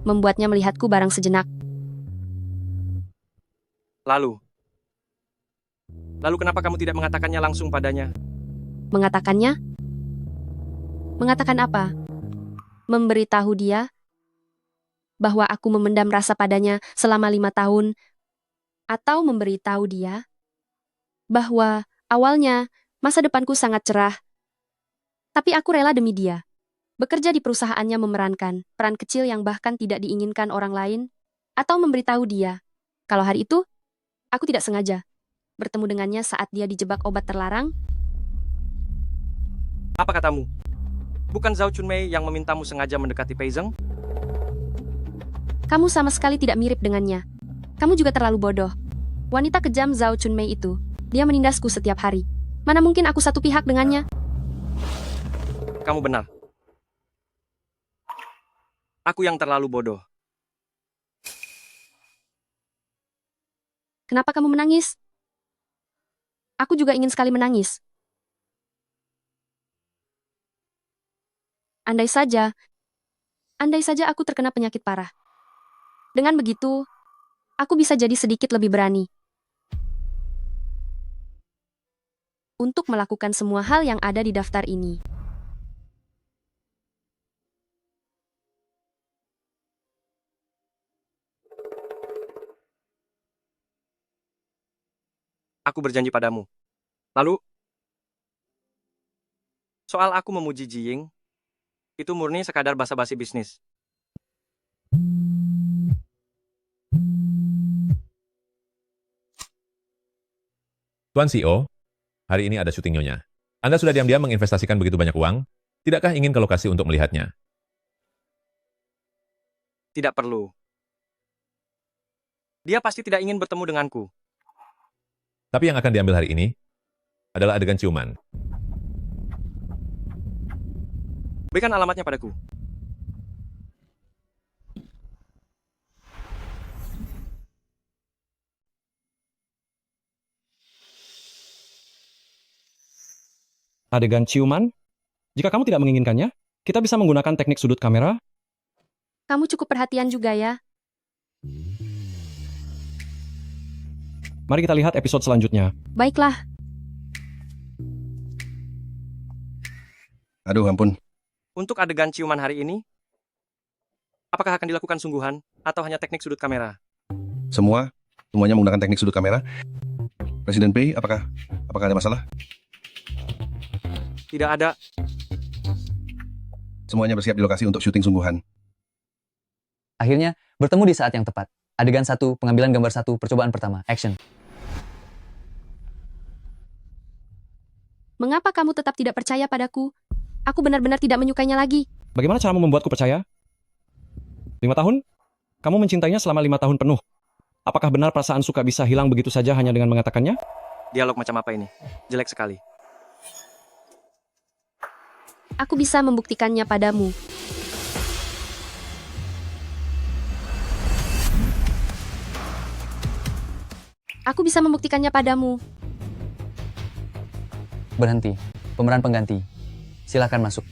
membuatnya melihatku barang sejenak. Lalu kenapa kamu tidak mengatakannya langsung padanya? Mengatakannya? Mengatakan apa? Memberitahu dia bahwa aku memendam rasa padanya selama 5 tahun, atau memberitahu dia bahwa awalnya masa depanku sangat cerah, tapi aku rela demi dia. Bekerja di perusahaannya memerankan peran kecil yang bahkan tidak diinginkan orang lain, atau memberitahu dia kalau hari itu aku tidak sengaja bertemu dengannya saat dia dijebak obat terlarang. Apa katamu? Bukan Zhao Chunmei yang memintamu sengaja mendekati Pei Zeng? Kamu sama sekali tidak mirip dengannya. Kamu juga terlalu bodoh. Wanita kejam Zhao Chunmei itu, dia menindasku setiap hari. Mana mungkin aku satu pihak dengannya? Kamu benar. Aku yang terlalu bodoh. Kenapa kamu menangis? Aku juga ingin sekali menangis. Andai saja Andai saja aku terkena penyakit parah. Dengan begitu, aku bisa jadi sedikit lebih berani untuk melakukan semua hal yang ada di daftar ini. Aku berjanji padamu. Lalu, soal aku memuji Jiying, itu murni sekadar basa-basi bisnis. Tuan CEO, hari ini ada syuting Nyonya. Anda sudah diam-diam menginvestasikan begitu banyak uang, tidakkah ingin ke lokasi untuk melihatnya? Tidak perlu. Dia pasti tidak ingin bertemu denganku. Tapi yang akan diambil hari ini adalah adegan ciuman. Berikan alamatnya padaku. Adegan ciuman? Jika kamu tidak menginginkannya, kita bisa menggunakan teknik sudut kamera. Kamu cukup perhatian juga ya. Mari kita lihat episode selanjutnya. Baiklah. Aduh, ampun. Untuk adegan ciuman hari ini, apakah akan dilakukan sungguhan atau hanya teknik sudut kamera? Semuanya menggunakan teknik sudut kamera. Presiden Pei, apakah ada masalah? Tidak ada. Semuanya bersiap di lokasi untuk syuting sungguhan. Akhirnya, bertemu di saat yang tepat. Adegan 1, pengambilan gambar 1, percobaan pertama. Action. Mengapa kamu tetap tidak percaya padaku? Aku benar-benar tidak menyukainya lagi. Bagaimana caramu membuatku percaya? 5 tahun? Kamu mencintainya selama 5 tahun penuh. Apakah benar perasaan suka bisa hilang begitu saja hanya dengan mengatakannya? Dialog macam apa ini? Jelek sekali. Aku bisa membuktikannya padamu. Aku bisa membuktikannya padamu. Berhenti. Pemeran pengganti. Silakan masuk.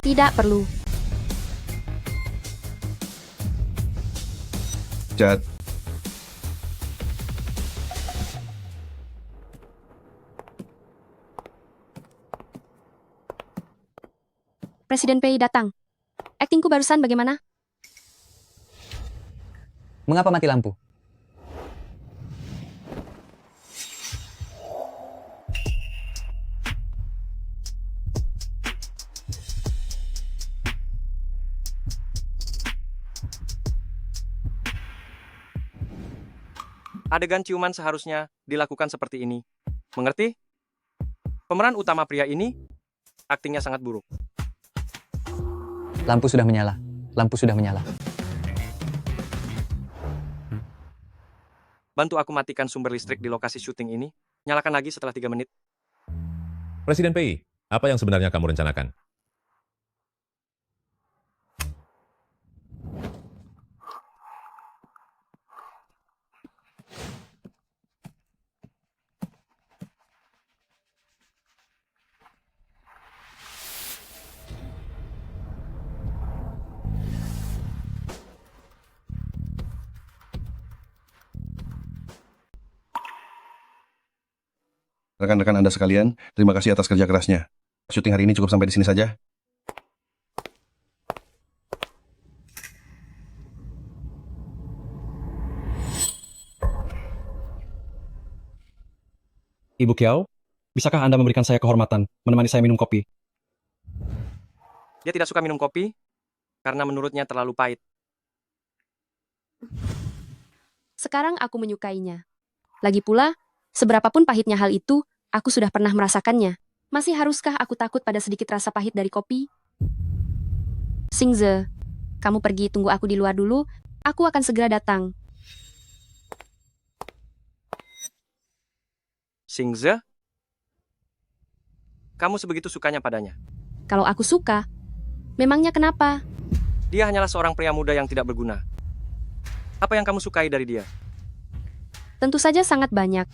Tidak perlu. Cat. Presiden Pei datang. Aktingku barusan bagaimana? Mengapa mati lampu? Adegan ciuman seharusnya dilakukan seperti ini. Mengerti? Pemeran utama pria ini, aktingnya sangat buruk. Lampu sudah menyala. Lampu sudah menyala. Bantu aku matikan sumber listrik di lokasi syuting ini. Nyalakan lagi setelah 3 menit. Presiden Pei, apa yang sebenarnya kamu rencanakan? Rekan-rekan Anda sekalian, terima kasih atas kerja kerasnya. Syuting hari ini cukup sampai di sini saja. Ibu Kiao, bisakah Anda memberikan saya kehormatan, menemani saya minum kopi? Dia tidak suka minum kopi karena menurutnya terlalu pahit. Sekarang aku menyukainya. Lagi pula, seberapapun pahitnya hal itu, aku sudah pernah merasakannya. Masih haruskah aku takut pada sedikit rasa pahit dari kopi? Xingze, kamu pergi tunggu aku di luar dulu, aku akan segera datang. Xingze? Kamu sebegitu sukanya padanya? Kalau aku suka, memangnya kenapa? Dia hanyalah seorang pria muda yang tidak berguna. Apa yang kamu sukai dari dia? Tentu saja sangat banyak.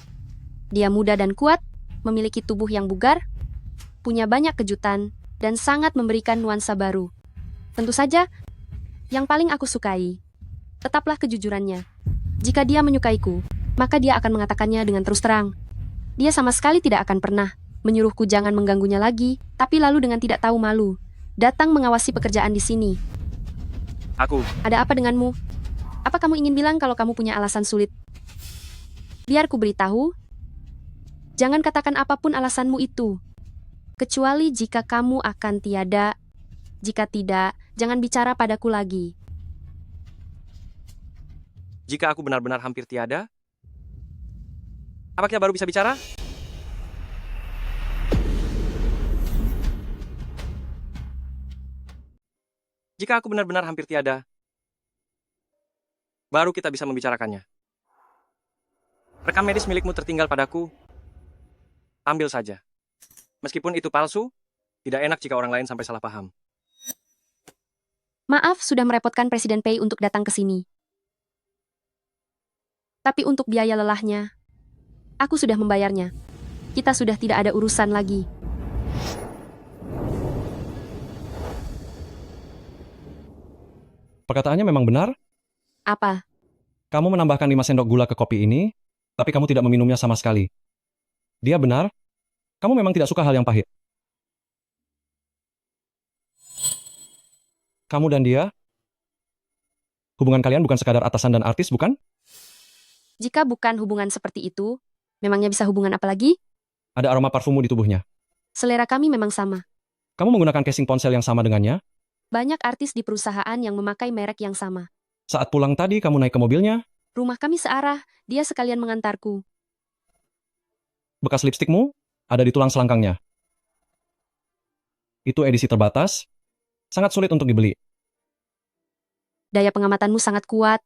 Dia muda dan kuat, memiliki tubuh yang bugar, punya banyak kejutan, dan sangat memberikan nuansa baru. Tentu saja, yang paling aku sukai, tetaplah kejujurannya. Jika dia menyukaiku, maka dia akan mengatakannya dengan terus terang. Dia sama sekali tidak akan pernah menyuruhku jangan mengganggunya lagi, tapi lalu dengan tidak tahu malu, datang mengawasi pekerjaan di sini. Ada apa denganmu? Apa kamu ingin bilang kalau kamu punya alasan sulit? Biar ku beritahu, jangan katakan apapun alasanmu itu. Kecuali jika kamu akan tiada. Jika tidak, jangan bicara padaku lagi. Jika aku benar-benar hampir tiada, apa kita baru bisa bicara? Jika aku benar-benar hampir tiada, baru kita bisa membicarakannya. Rekam medis milikmu tertinggal padaku. Ambil saja. Meskipun itu palsu, tidak enak jika orang lain sampai salah paham. Maaf sudah merepotkan Presiden Pei untuk datang ke sini. Tapi untuk biaya lelahnya, aku sudah membayarnya. Kita sudah tidak ada urusan lagi. Perkataannya memang benar. Apa? Kamu menambahkan 5 sendok gula ke kopi ini, tapi kamu tidak meminumnya sama sekali. Dia benar. Kamu memang tidak suka hal yang pahit. Kamu dan dia, hubungan kalian bukan sekadar atasan dan artis, bukan? Jika bukan hubungan seperti itu, memangnya bisa hubungan apa lagi? Ada aroma parfummu di tubuhnya. Selera kami memang sama. Kamu menggunakan casing ponsel yang sama dengannya. Banyak artis di perusahaan yang memakai merek yang sama. Saat pulang tadi, kamu naik ke mobilnya. Rumah kami searah, dia sekalian mengantarku. Bekas lipstikmu ada di tulang selangkangnya. Itu edisi terbatas, sangat sulit untuk dibeli. Daya pengamatanmu sangat kuat.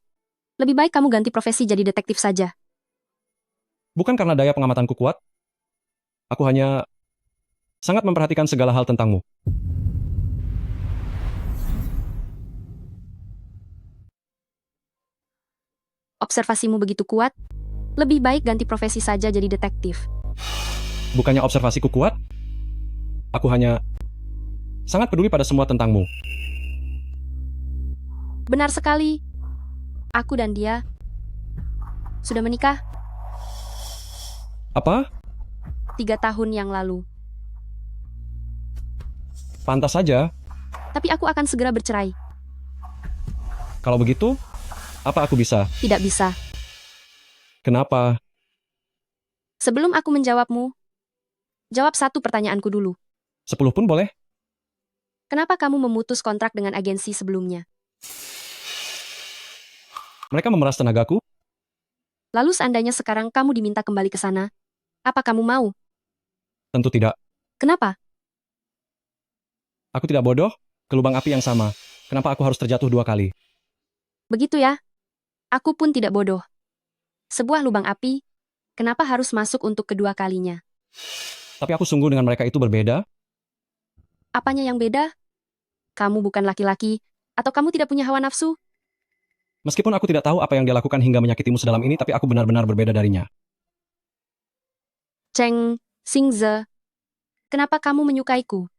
Lebih baik kamu ganti profesi jadi detektif saja. Bukan karena daya pengamatanku kuat. Aku hanya sangat memperhatikan segala hal tentangmu. Observasimu begitu kuat, lebih baik ganti profesi saja jadi detektif. Bukannya observasiku kuat, aku hanya sangat peduli pada semua tentangmu. Benar sekali. Aku dan dia sudah menikah. Apa? 3 tahun yang lalu. Pantas saja. Tapi aku akan segera bercerai. Kalau begitu, apa aku bisa? Tidak bisa. Kenapa? Sebelum aku menjawabmu, jawab satu pertanyaanku dulu. 10 pun boleh. Kenapa kamu memutus kontrak dengan agensi sebelumnya? Mereka memeras tenagaku. Lalu seandainya sekarang kamu diminta kembali ke sana, apa kamu mau? Tentu tidak. Kenapa? Aku tidak bodoh, ke lubang api yang sama. Kenapa aku harus terjatuh 2 kali? Begitu ya? Aku pun tidak bodoh. Sebuah lubang api, kenapa harus masuk untuk kedua kalinya? Tapi aku sungguh dengan mereka itu berbeda. Apanya yang beda? Kamu bukan laki-laki, atau kamu tidak punya hawa nafsu? Meskipun aku tidak tahu apa yang dia lakukan hingga menyakitimu sedalam ini, tapi aku benar-benar berbeda darinya. Cheng Xingze, kenapa kamu menyukaiku?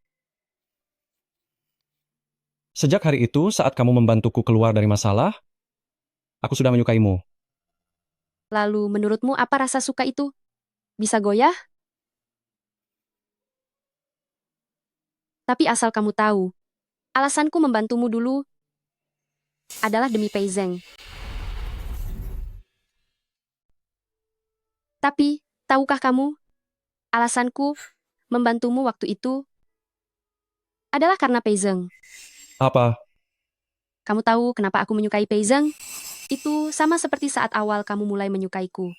Sejak hari itu, saat kamu membantuku keluar dari masalah, aku sudah menyukaimu. Lalu menurutmu apa rasa suka itu? Bisa goyah? Tapi asal kamu tahu, alasanku membantumu dulu adalah demi Pei Zeng. Tapi, tahukah kamu, alasanku membantumu waktu itu adalah karena Pei Zeng. Apa? Kamu tahu kenapa aku menyukai Pei Zeng? Itu sama seperti saat awal kamu mulai menyukaiku.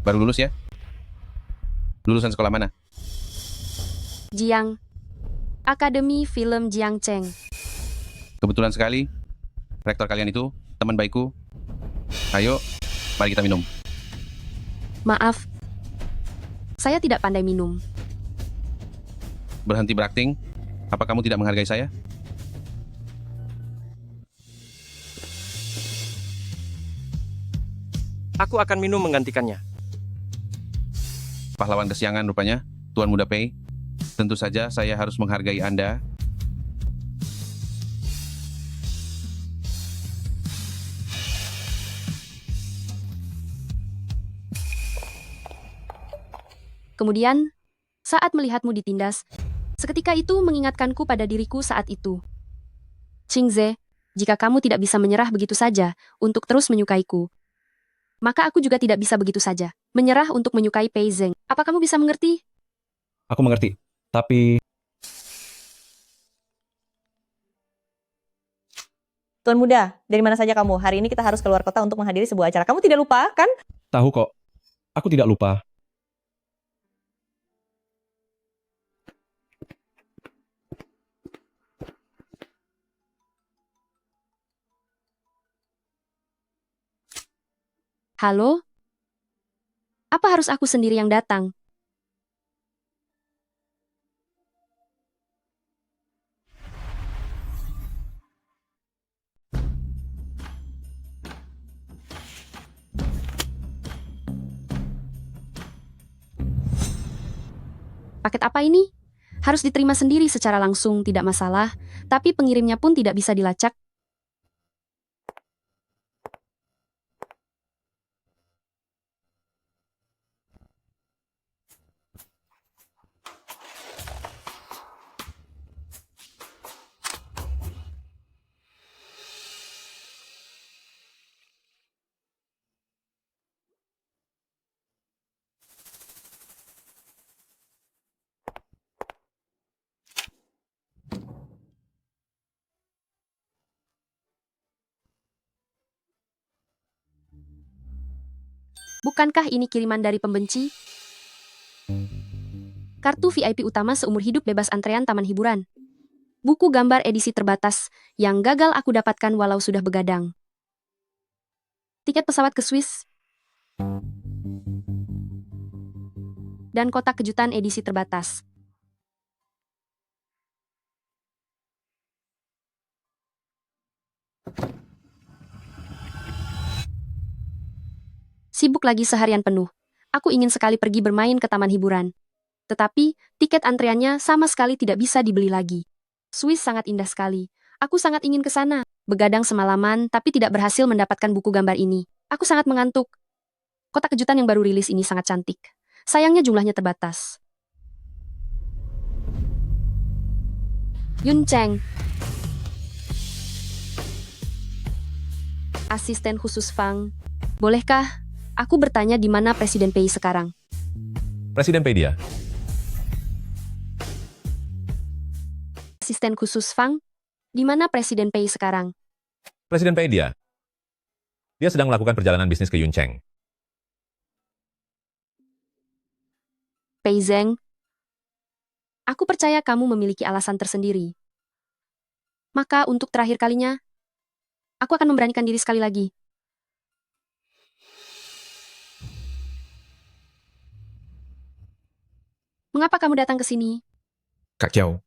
Baru lulus ya? Lulusan sekolah mana? Jiang, Akademi Film Jiangcheng. Kebetulan sekali, rektor kalian itu teman baikku. Ayo, mari kita minum. Maaf, saya tidak pandai minum. Berhenti berakting. Apa kamu tidak menghargai saya? Aku akan minum menggantikannya. Pahlawan kesiangan rupanya, Tuan Muda Pei. Tentu saja saya harus menghargai Anda. Kemudian, saat melihatmu ditindas, seketika itu mengingatkanku pada diriku saat itu. Qingze, jika kamu tidak bisa menyerah begitu saja untuk terus menyukaiku, maka aku juga tidak bisa begitu saja menyerah untuk menyukai Pei Zeng. Apa kamu bisa mengerti? Aku mengerti, tapi Tuan Muda, dari mana saja kamu? Hari ini kita harus keluar kota untuk menghadiri sebuah acara. Kamu tidak lupa, kan? tahu kok, aku tidak lupa. Halo? Apa harus aku sendiri yang datang? Paket apa ini? Harus diterima sendiri secara langsung, tidak masalah, tapi pengirimnya pun tidak bisa dilacak. Bukankah ini kiriman dari pembenci? Kartu VIP utama seumur hidup bebas antrean taman hiburan. Buku gambar edisi terbatas yang gagal aku dapatkan walau sudah begadang. Tiket pesawat ke Swiss. Dan kotak kejutan edisi terbatas. Sibuk lagi seharian penuh. Aku ingin sekali pergi bermain ke taman hiburan. Tetapi, tiket antreannya sama sekali tidak bisa dibeli lagi. Swiss sangat indah sekali. Aku sangat ingin ke sana. Begadang semalaman, tapi tidak berhasil mendapatkan buku gambar ini. Aku sangat mengantuk. Kotak kejutan yang baru rilis ini sangat cantik. Sayangnya jumlahnya terbatas. Yun Cheng. Asisten khusus Fang. Bolehkah aku bertanya di mana Presiden Pei sekarang? Presiden Pei dia. Asisten khusus Fang, di mana Presiden Pei sekarang? Presiden Pei dia. Dia sedang melakukan perjalanan bisnis ke Yuncheng. Pei Zeng, aku percaya kamu memiliki alasan tersendiri. Maka untuk terakhir kalinya, aku akan memberanikan diri sekali lagi. Mengapa kamu datang ke sini? Kak Kiao,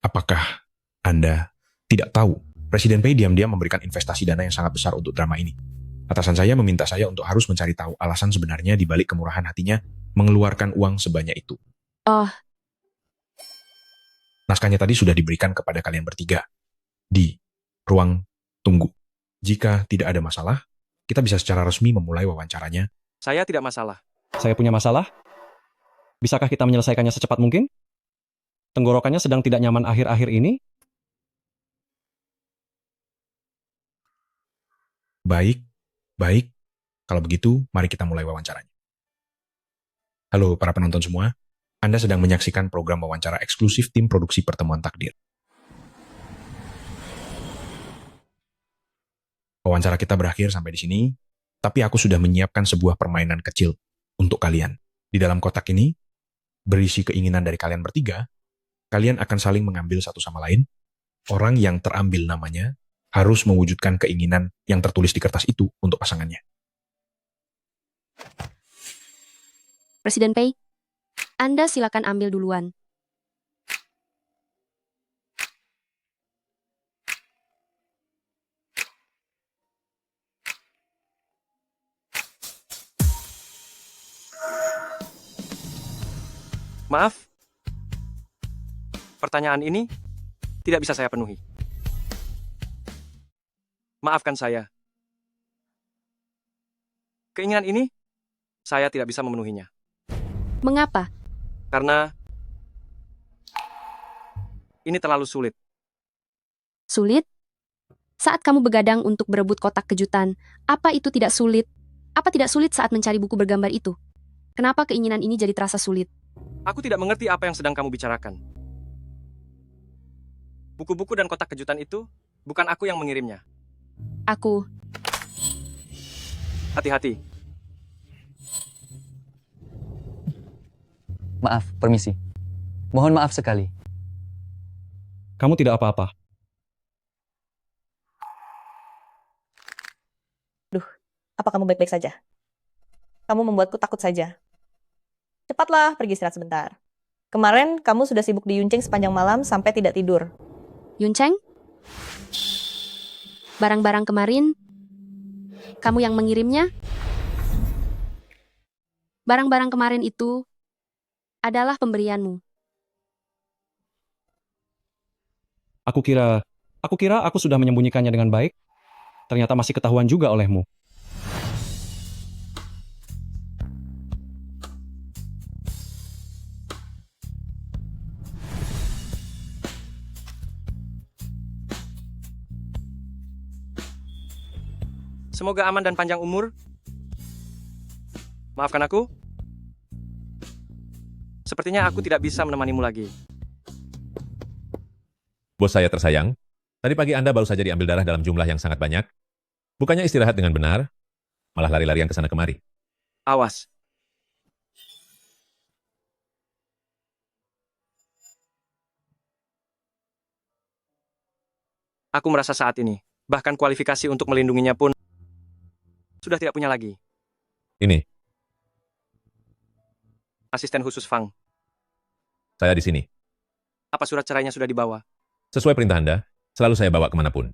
apakah Anda tidak tahu Presiden Pei diam-diam memberikan investasi dana yang sangat besar untuk drama ini? Atasan saya meminta saya untuk harus mencari tahu alasan sebenarnya di balik kemurahan hatinya mengeluarkan uang sebanyak itu. Oh, Naskahnya tadi sudah diberikan kepada kalian bertiga di ruang tunggu. Jika tidak ada masalah, kita bisa secara resmi memulai wawancaranya. Saya tidak masalah. Saya punya masalah? Bisakah kita menyelesaikannya secepat mungkin? Tenggorokannya sedang tidak nyaman akhir-akhir ini? Baik. Kalau begitu, mari kita mulai wawancaranya. Halo para penonton semua, Anda sedang menyaksikan program wawancara eksklusif tim produksi Pertemuan Takdir. Wawancara kita berakhir sampai di sini, tapi aku sudah menyiapkan sebuah permainan kecil untuk kalian. Di dalam kotak ini, berisi keinginan dari kalian bertiga, kalian akan saling mengambil satu sama lain. Orang yang terambil namanya harus mewujudkan keinginan yang tertulis di kertas itu untuk pasangannya. Presiden Pei, Anda silakan ambil duluan. Maaf, Pertanyaan ini tidak bisa saya penuhi. Maafkan saya. Keinginan ini, saya tidak bisa memenuhinya. Mengapa? Karena ini terlalu sulit. Sulit? Saat kamu begadang untuk berebut kotak kejutan, apa itu tidak sulit? Apa tidak sulit saat mencari buku bergambar itu? Kenapa keinginan ini jadi terasa sulit? Aku tidak mengerti apa yang sedang kamu bicarakan. Buku-buku dan kotak kejutan itu bukan aku yang mengirimnya. Aku. Hati-hati. Maaf, permisi. Mohon maaf sekali. Kamu tidak apa-apa. Apa kamu baik-baik saja? Kamu membuatku takut saja. Cepatlah, pergi istirahat sebentar. Kemarin kamu sudah sibuk di Yunceng sepanjang malam sampai tidak tidur. Yunceng? Barang-barang kemarin, kamu yang mengirimnya? Barang-barang kemarin itu adalah pemberianmu. Aku kira aku sudah menyembunyikannya dengan baik. Ternyata masih ketahuan juga olehmu. Semoga aman dan panjang umur. Maafkan aku. Sepertinya aku tidak bisa menemanimu lagi. Bos saya tersayang, tadi pagi Anda baru saja diambil darah dalam jumlah yang sangat banyak. Bukannya istirahat dengan benar, malah lari-larian ke sana kemari. Awas. Aku merasa saat ini, bahkan kualifikasi untuk melindunginya pun sudah tidak punya lagi. Ini, Asisten khusus Fang. saya di sini. Apa surat cerainya sudah dibawa? Sesuai perintah Anda, selalu saya bawa kemanapun.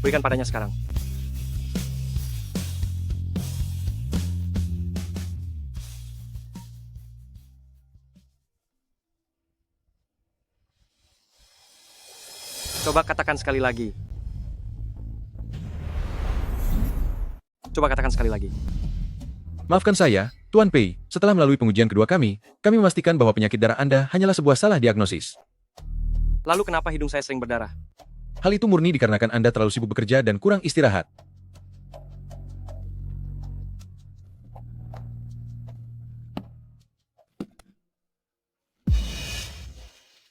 Berikan padanya sekarang. Coba katakan sekali lagi. Coba katakan sekali lagi. Maafkan saya, Tuan Pei. Setelah melalui pengujian kedua kami memastikan bahwa penyakit darah Anda hanyalah sebuah salah diagnosis. Lalu kenapa hidung saya sering berdarah? Hal itu murni dikarenakan Anda terlalu sibuk bekerja dan kurang istirahat.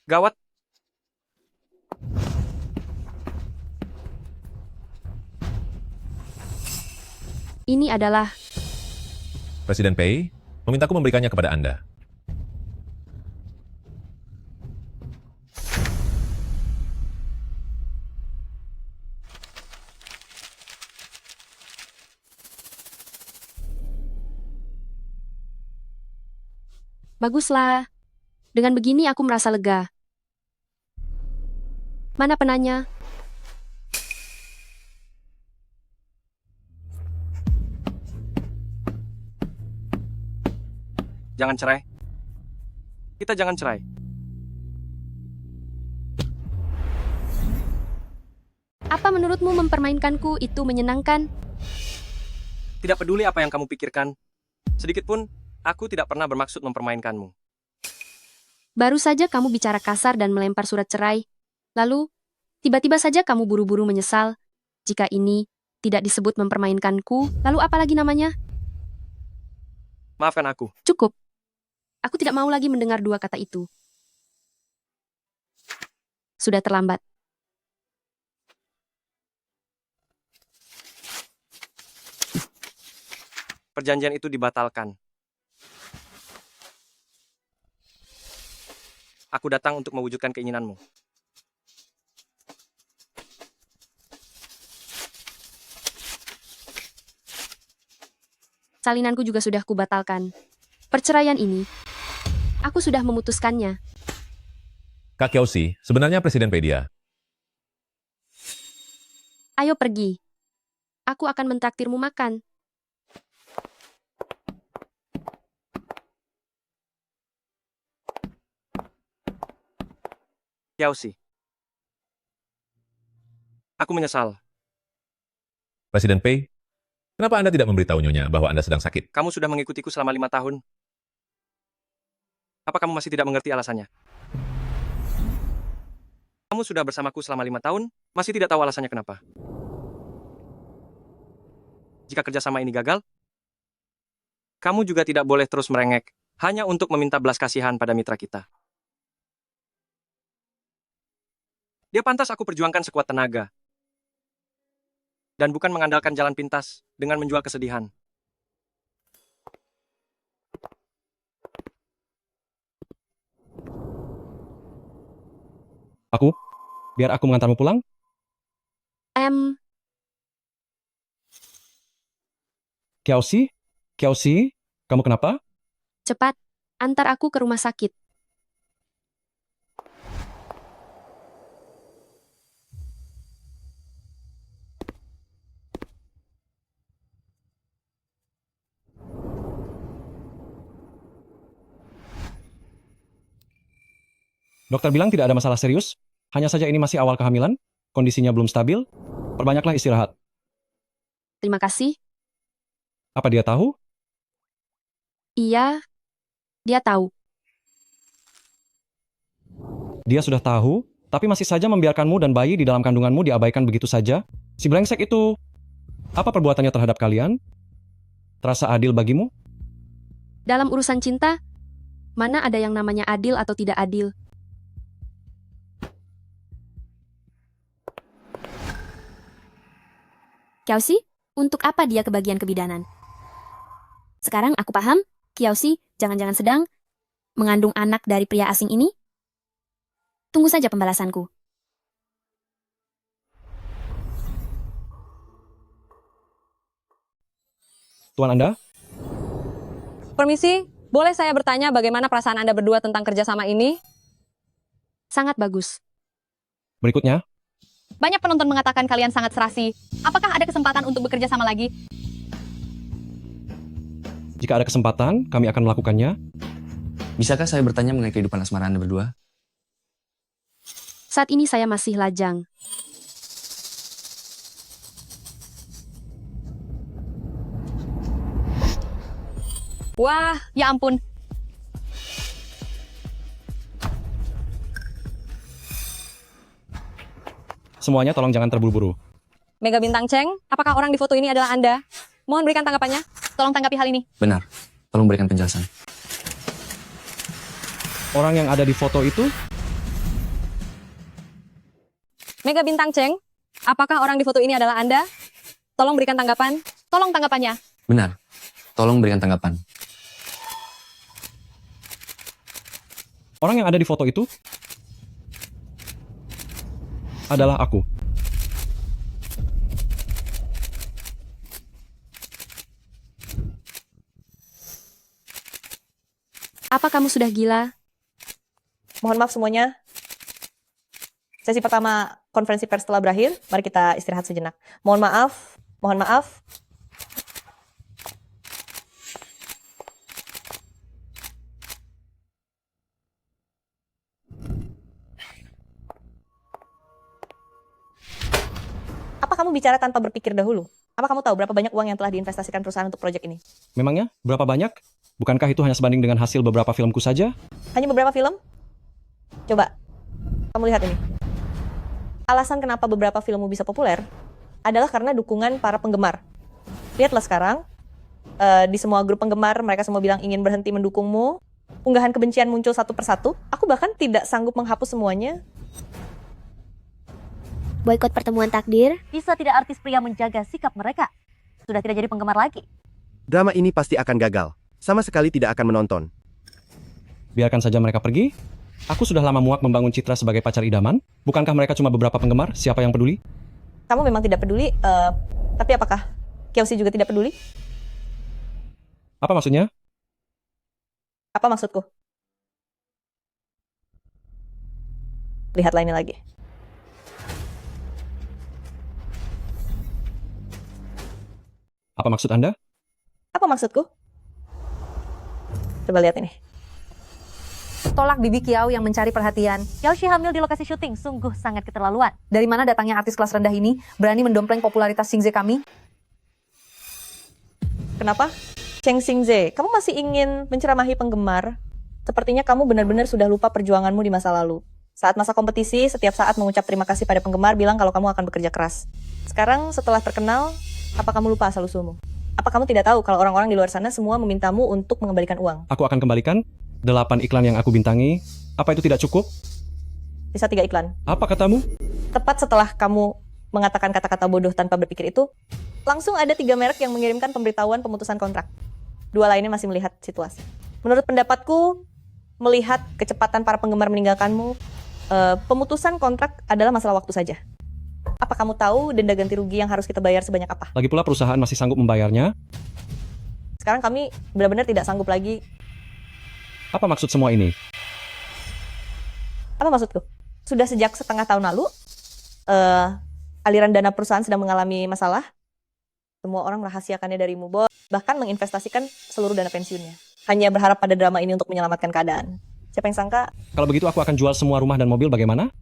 Gawat. Ini adalah Presiden Pei memintaku memberikannya kepada Anda. baguslah. Dengan begini aku merasa lega. Mana penanya? Jangan cerai. Kita jangan cerai. Apa menurutmu mempermainkanku itu menyenangkan? Tidak peduli apa yang kamu pikirkan. Sedikitpun, aku tidak pernah bermaksud mempermainkanmu. Baru saja kamu bicara kasar dan melempar surat cerai. Lalu, tiba-tiba saja kamu buru-buru menyesal. Jika ini tidak disebut mempermainkanku, lalu apa lagi namanya? Maafkan aku. Cukup. Aku tidak mau lagi mendengar dua kata itu. Sudah terlambat. Perjanjian itu dibatalkan. Aku datang untuk mewujudkan keinginanmu. Salinanku juga sudah kubatalkan. Perceraian ini, aku sudah memutuskannya. Kak Kyoshi, sebenarnya Presiden Pei dia. Ayo pergi. Aku akan mentraktirmu makan. Kyoshi. Aku menyesal. Presiden Pei, kenapa Anda tidak memberitahu Nyonya bahwa Anda sedang sakit? Kamu sudah mengikutiku selama 5 tahun. Apa kamu masih tidak mengerti alasannya? Kamu sudah bersamaku selama 5 tahun, masih tidak tahu alasannya kenapa. Jika kerjasama ini gagal, kamu juga tidak boleh terus merengek, hanya untuk meminta belas kasihan pada mitra kita. Dia pantas aku perjuangkan sekuat tenaga. Dan bukan mengandalkan jalan pintas dengan menjual kesedihan. Biar aku mengantarmu pulang? Kyoshi? Kyoshi? Kamu kenapa? Cepat, antar aku ke rumah sakit. Dokter bilang tidak ada masalah serius, hanya saja ini masih awal kehamilan, kondisinya belum stabil, perbanyaklah istirahat. Terima kasih. Apa dia tahu? Iya, dia tahu. Dia sudah tahu, tapi masih saja membiarkanmu dan bayi di dalam kandunganmu diabaikan begitu saja. Si brengsek itu, apa perbuatannya terhadap kalian? Terasa adil bagimu? Dalam urusan cinta, mana ada yang namanya adil atau tidak adil? Kyoshi, untuk apa dia kebagian kebidanan? Sekarang aku paham, Kyoshi jangan-jangan sedang mengandung anak dari pria asing ini? Tunggu saja pembalasanku. Tuan Anda? Permisi, boleh saya bertanya bagaimana perasaan Anda berdua tentang kerjasama ini? Sangat bagus. Berikutnya, Banyak penonton mengatakan kalian sangat serasi. Apakah ada kesempatan untuk bekerja sama lagi? jika ada kesempatan, kami akan melakukannya. Bisakah saya bertanya mengenai kehidupan asmara Anda berdua? Saat ini saya masih lajang. Wah, ya ampun. Semuanya tolong jangan terburu-buru. Mega Bintang Cheng, apakah orang di foto ini adalah Anda? Mohon berikan tanggapannya. Tolong tanggapi hal ini. Benar. Tolong berikan penjelasan. Orang yang ada di foto itu? Mega Bintang Cheng, apakah orang di foto ini adalah Anda? Tolong berikan tanggapan. Tolong tanggapannya. Benar. Tolong berikan tanggapan. Orang yang ada di foto itu adalah aku. Apa kamu sudah gila? Mohon maaf semuanya. Sesi pertama konferensi pers telah berakhir. Mari kita istirahat sejenak. Mohon maaf. Mohon maaf. Apa kamu bicara tanpa berpikir dahulu? Apa kamu tahu berapa banyak uang yang telah diinvestasikan perusahaan untuk proyek ini? Memangnya berapa banyak? Bukankah itu hanya sebanding dengan hasil beberapa filmku saja? Hanya beberapa film? Coba, kamu lihat ini. Alasan kenapa beberapa filmmu bisa populer adalah karena dukungan para penggemar. Lihatlah sekarang, di semua grup penggemar, mereka semua bilang ingin berhenti mendukungmu. Unggahan kebencian muncul satu persatu. Aku bahkan tidak sanggup menghapus semuanya. Boikot pertemuan takdir? Bisa tidak artis pria menjaga sikap mereka? Sudah tidak jadi penggemar lagi. Drama ini pasti akan gagal. Sama sekali tidak akan menonton. Biarkan saja mereka pergi. Aku sudah lama muak membangun citra sebagai pacar idaman. Bukankah mereka cuma beberapa penggemar? Siapa yang peduli? Kamu memang tidak peduli, tapi apakah Kyoshi juga tidak peduli? Apa maksudnya? Apa maksudku? Lihatlah ini lagi. Apa maksud Anda? Apa maksudku? Coba lihat ini. Tolak Bibi Kiau yang mencari perhatian. Kiao Shi hamil di lokasi syuting, sungguh sangat keterlaluan. Dari mana datangnya artis kelas rendah ini berani mendompleng popularitas Xingze kami? Kenapa? Cheng Xingze, kamu masih ingin menceramahi penggemar? Sepertinya kamu benar-benar sudah lupa perjuanganmu di masa lalu. Saat masa kompetisi, setiap saat mengucap terima kasih pada penggemar, bilang kalau kamu akan bekerja keras. Sekarang setelah terkenal, apa kamu lupa asal-usulmu? Apa kamu tidak tahu kalau orang-orang di luar sana semua memintamu untuk mengembalikan uang? Aku akan kembalikan 8 iklan yang aku bintangi. Apa itu tidak cukup? Bisa 3 iklan. Apa katamu? Tepat setelah kamu mengatakan kata-kata bodoh tanpa berpikir itu, langsung ada 3 merek yang mengirimkan pemberitahuan pemutusan kontrak. 2 lainnya masih melihat situasi. Menurut pendapatku, melihat kecepatan para penggemar meninggalkanmu, pemutusan kontrak adalah masalah waktu saja. Apa kamu tahu denda ganti rugi yang harus kita bayar sebanyak apa? Lagi pula perusahaan masih sanggup membayarnya. Sekarang kami benar-benar tidak sanggup lagi. Apa maksud semua ini? Apa maksudku? Sudah sejak setengah tahun lalu, aliran dana perusahaan sedang mengalami masalah. Semua orang merahasiakannya darimu, bos. Bahkan menginvestasikan seluruh dana pensiunnya. Hanya berharap pada drama ini untuk menyelamatkan keadaan. Siapa yang sangka? Kalau begitu aku akan jual semua rumah dan mobil bagaimana?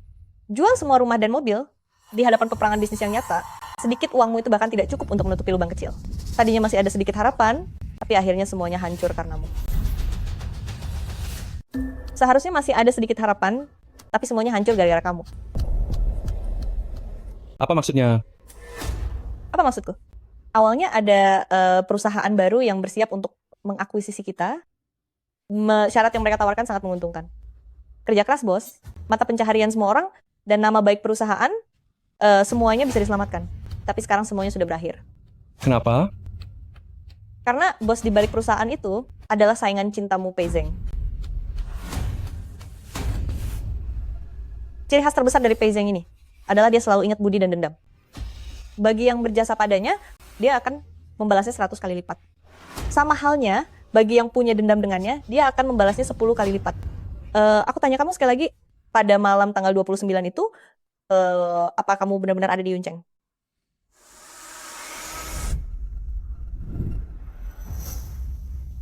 Jual semua rumah dan mobil? Di hadapan peperangan bisnis yang nyata, sedikit uangmu itu bahkan tidak cukup untuk menutupi lubang kecil. Tadinya masih ada sedikit harapan, tapi akhirnya semuanya hancur karenamu. Seharusnya masih ada sedikit harapan, tapi semuanya hancur gara-gara kamu. Apa maksudnya? Apa maksudku? Awalnya ada perusahaan baru yang bersiap untuk mengakuisisi kita. Syarat yang mereka tawarkan sangat menguntungkan. Kerja keras, bos. Mata pencaharian semua orang dan nama baik perusahaan, semuanya bisa diselamatkan. Tapi sekarang semuanya sudah berakhir. Kenapa? Karena bos di balik perusahaan itu adalah saingan cintamu, Pei Zeng. Ciri khas terbesar dari Pei Zeng ini adalah dia selalu ingat budi dan dendam. Bagi yang berjasa padanya, dia akan membalasnya 100 kali lipat. Sama halnya, bagi yang punya dendam dengannya, dia akan membalasnya 10 kali lipat. Aku tanya kamu sekali lagi, pada malam tanggal 29 itu, apa kamu benar-benar ada di Yunceng?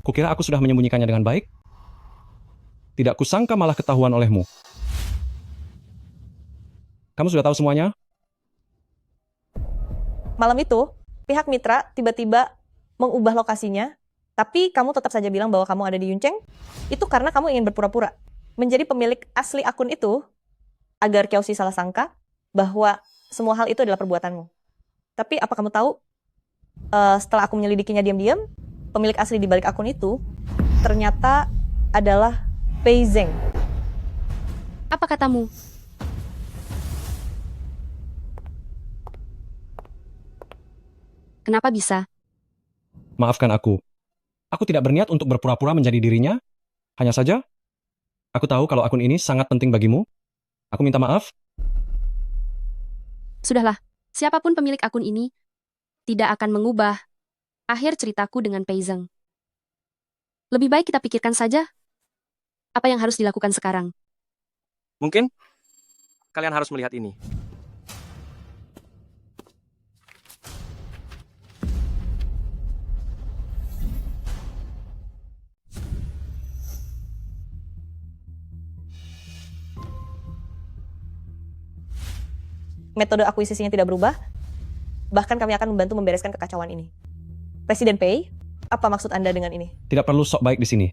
Kukira aku sudah menyembunyikannya dengan baik. Tidak kusangka malah ketahuan olehmu. Kamu sudah tahu semuanya? Malam itu, pihak mitra tiba-tiba mengubah lokasinya, tapi kamu tetap saja bilang bahwa kamu ada di Yunceng. Itu karena kamu ingin berpura-pura menjadi pemilik asli akun itu, agar Kiao Shi salah sangka bahwa semua hal itu adalah perbuatanmu. Tapi apa kamu tahu, setelah aku menyelidikinya diam-diam, pemilik asli di balik akun itu ternyata adalah Pei Zeng. Apa katamu? Kenapa bisa? Maafkan aku. Aku tidak berniat untuk berpura-pura menjadi dirinya. Hanya saja, aku tahu kalau akun ini sangat penting bagimu. Aku minta maaf. Sudahlah, siapapun pemilik akun ini tidak akan mengubah akhir ceritaku dengan Pei Zeng. Lebih baik kita pikirkan saja apa yang harus dilakukan sekarang. Mungkin kalian harus melihat ini. Metode akuisisinya tidak berubah, bahkan kami akan membantu membereskan kekacauan ini. Presiden Pei, apa maksud Anda dengan ini? Tidak perlu sok baik di sini.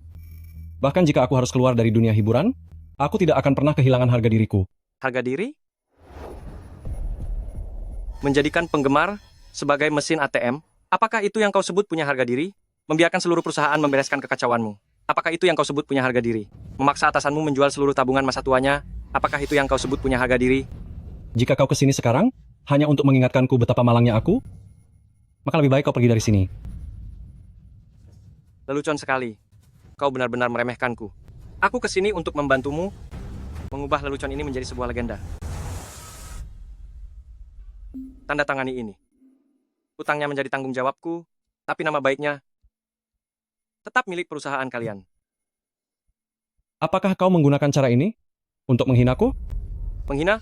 Bahkan jika aku harus keluar dari dunia hiburan, aku tidak akan pernah kehilangan harga diriku. Harga diri? Menjadikan penggemar sebagai mesin ATM? Apakah itu yang kau sebut punya harga diri? Membiarkan seluruh perusahaan membereskan kekacauanmu? Apakah itu yang kau sebut punya harga diri? Memaksa atasanmu menjual seluruh tabungan masa tuanya? Apakah itu yang kau sebut punya harga diri? Jika kau kesini sekarang, hanya untuk mengingatkanku betapa malangnya aku, maka lebih baik kau pergi dari sini. Lelucon sekali. Kau benar-benar meremehkanku. Aku kesini untuk membantumu mengubah lelucon ini menjadi sebuah legenda. Tanda tangani ini. Utangnya menjadi tanggung jawabku, tapi nama baiknya tetap milik perusahaan kalian. Apakah kau menggunakan cara ini untuk menghinaku? Menghina?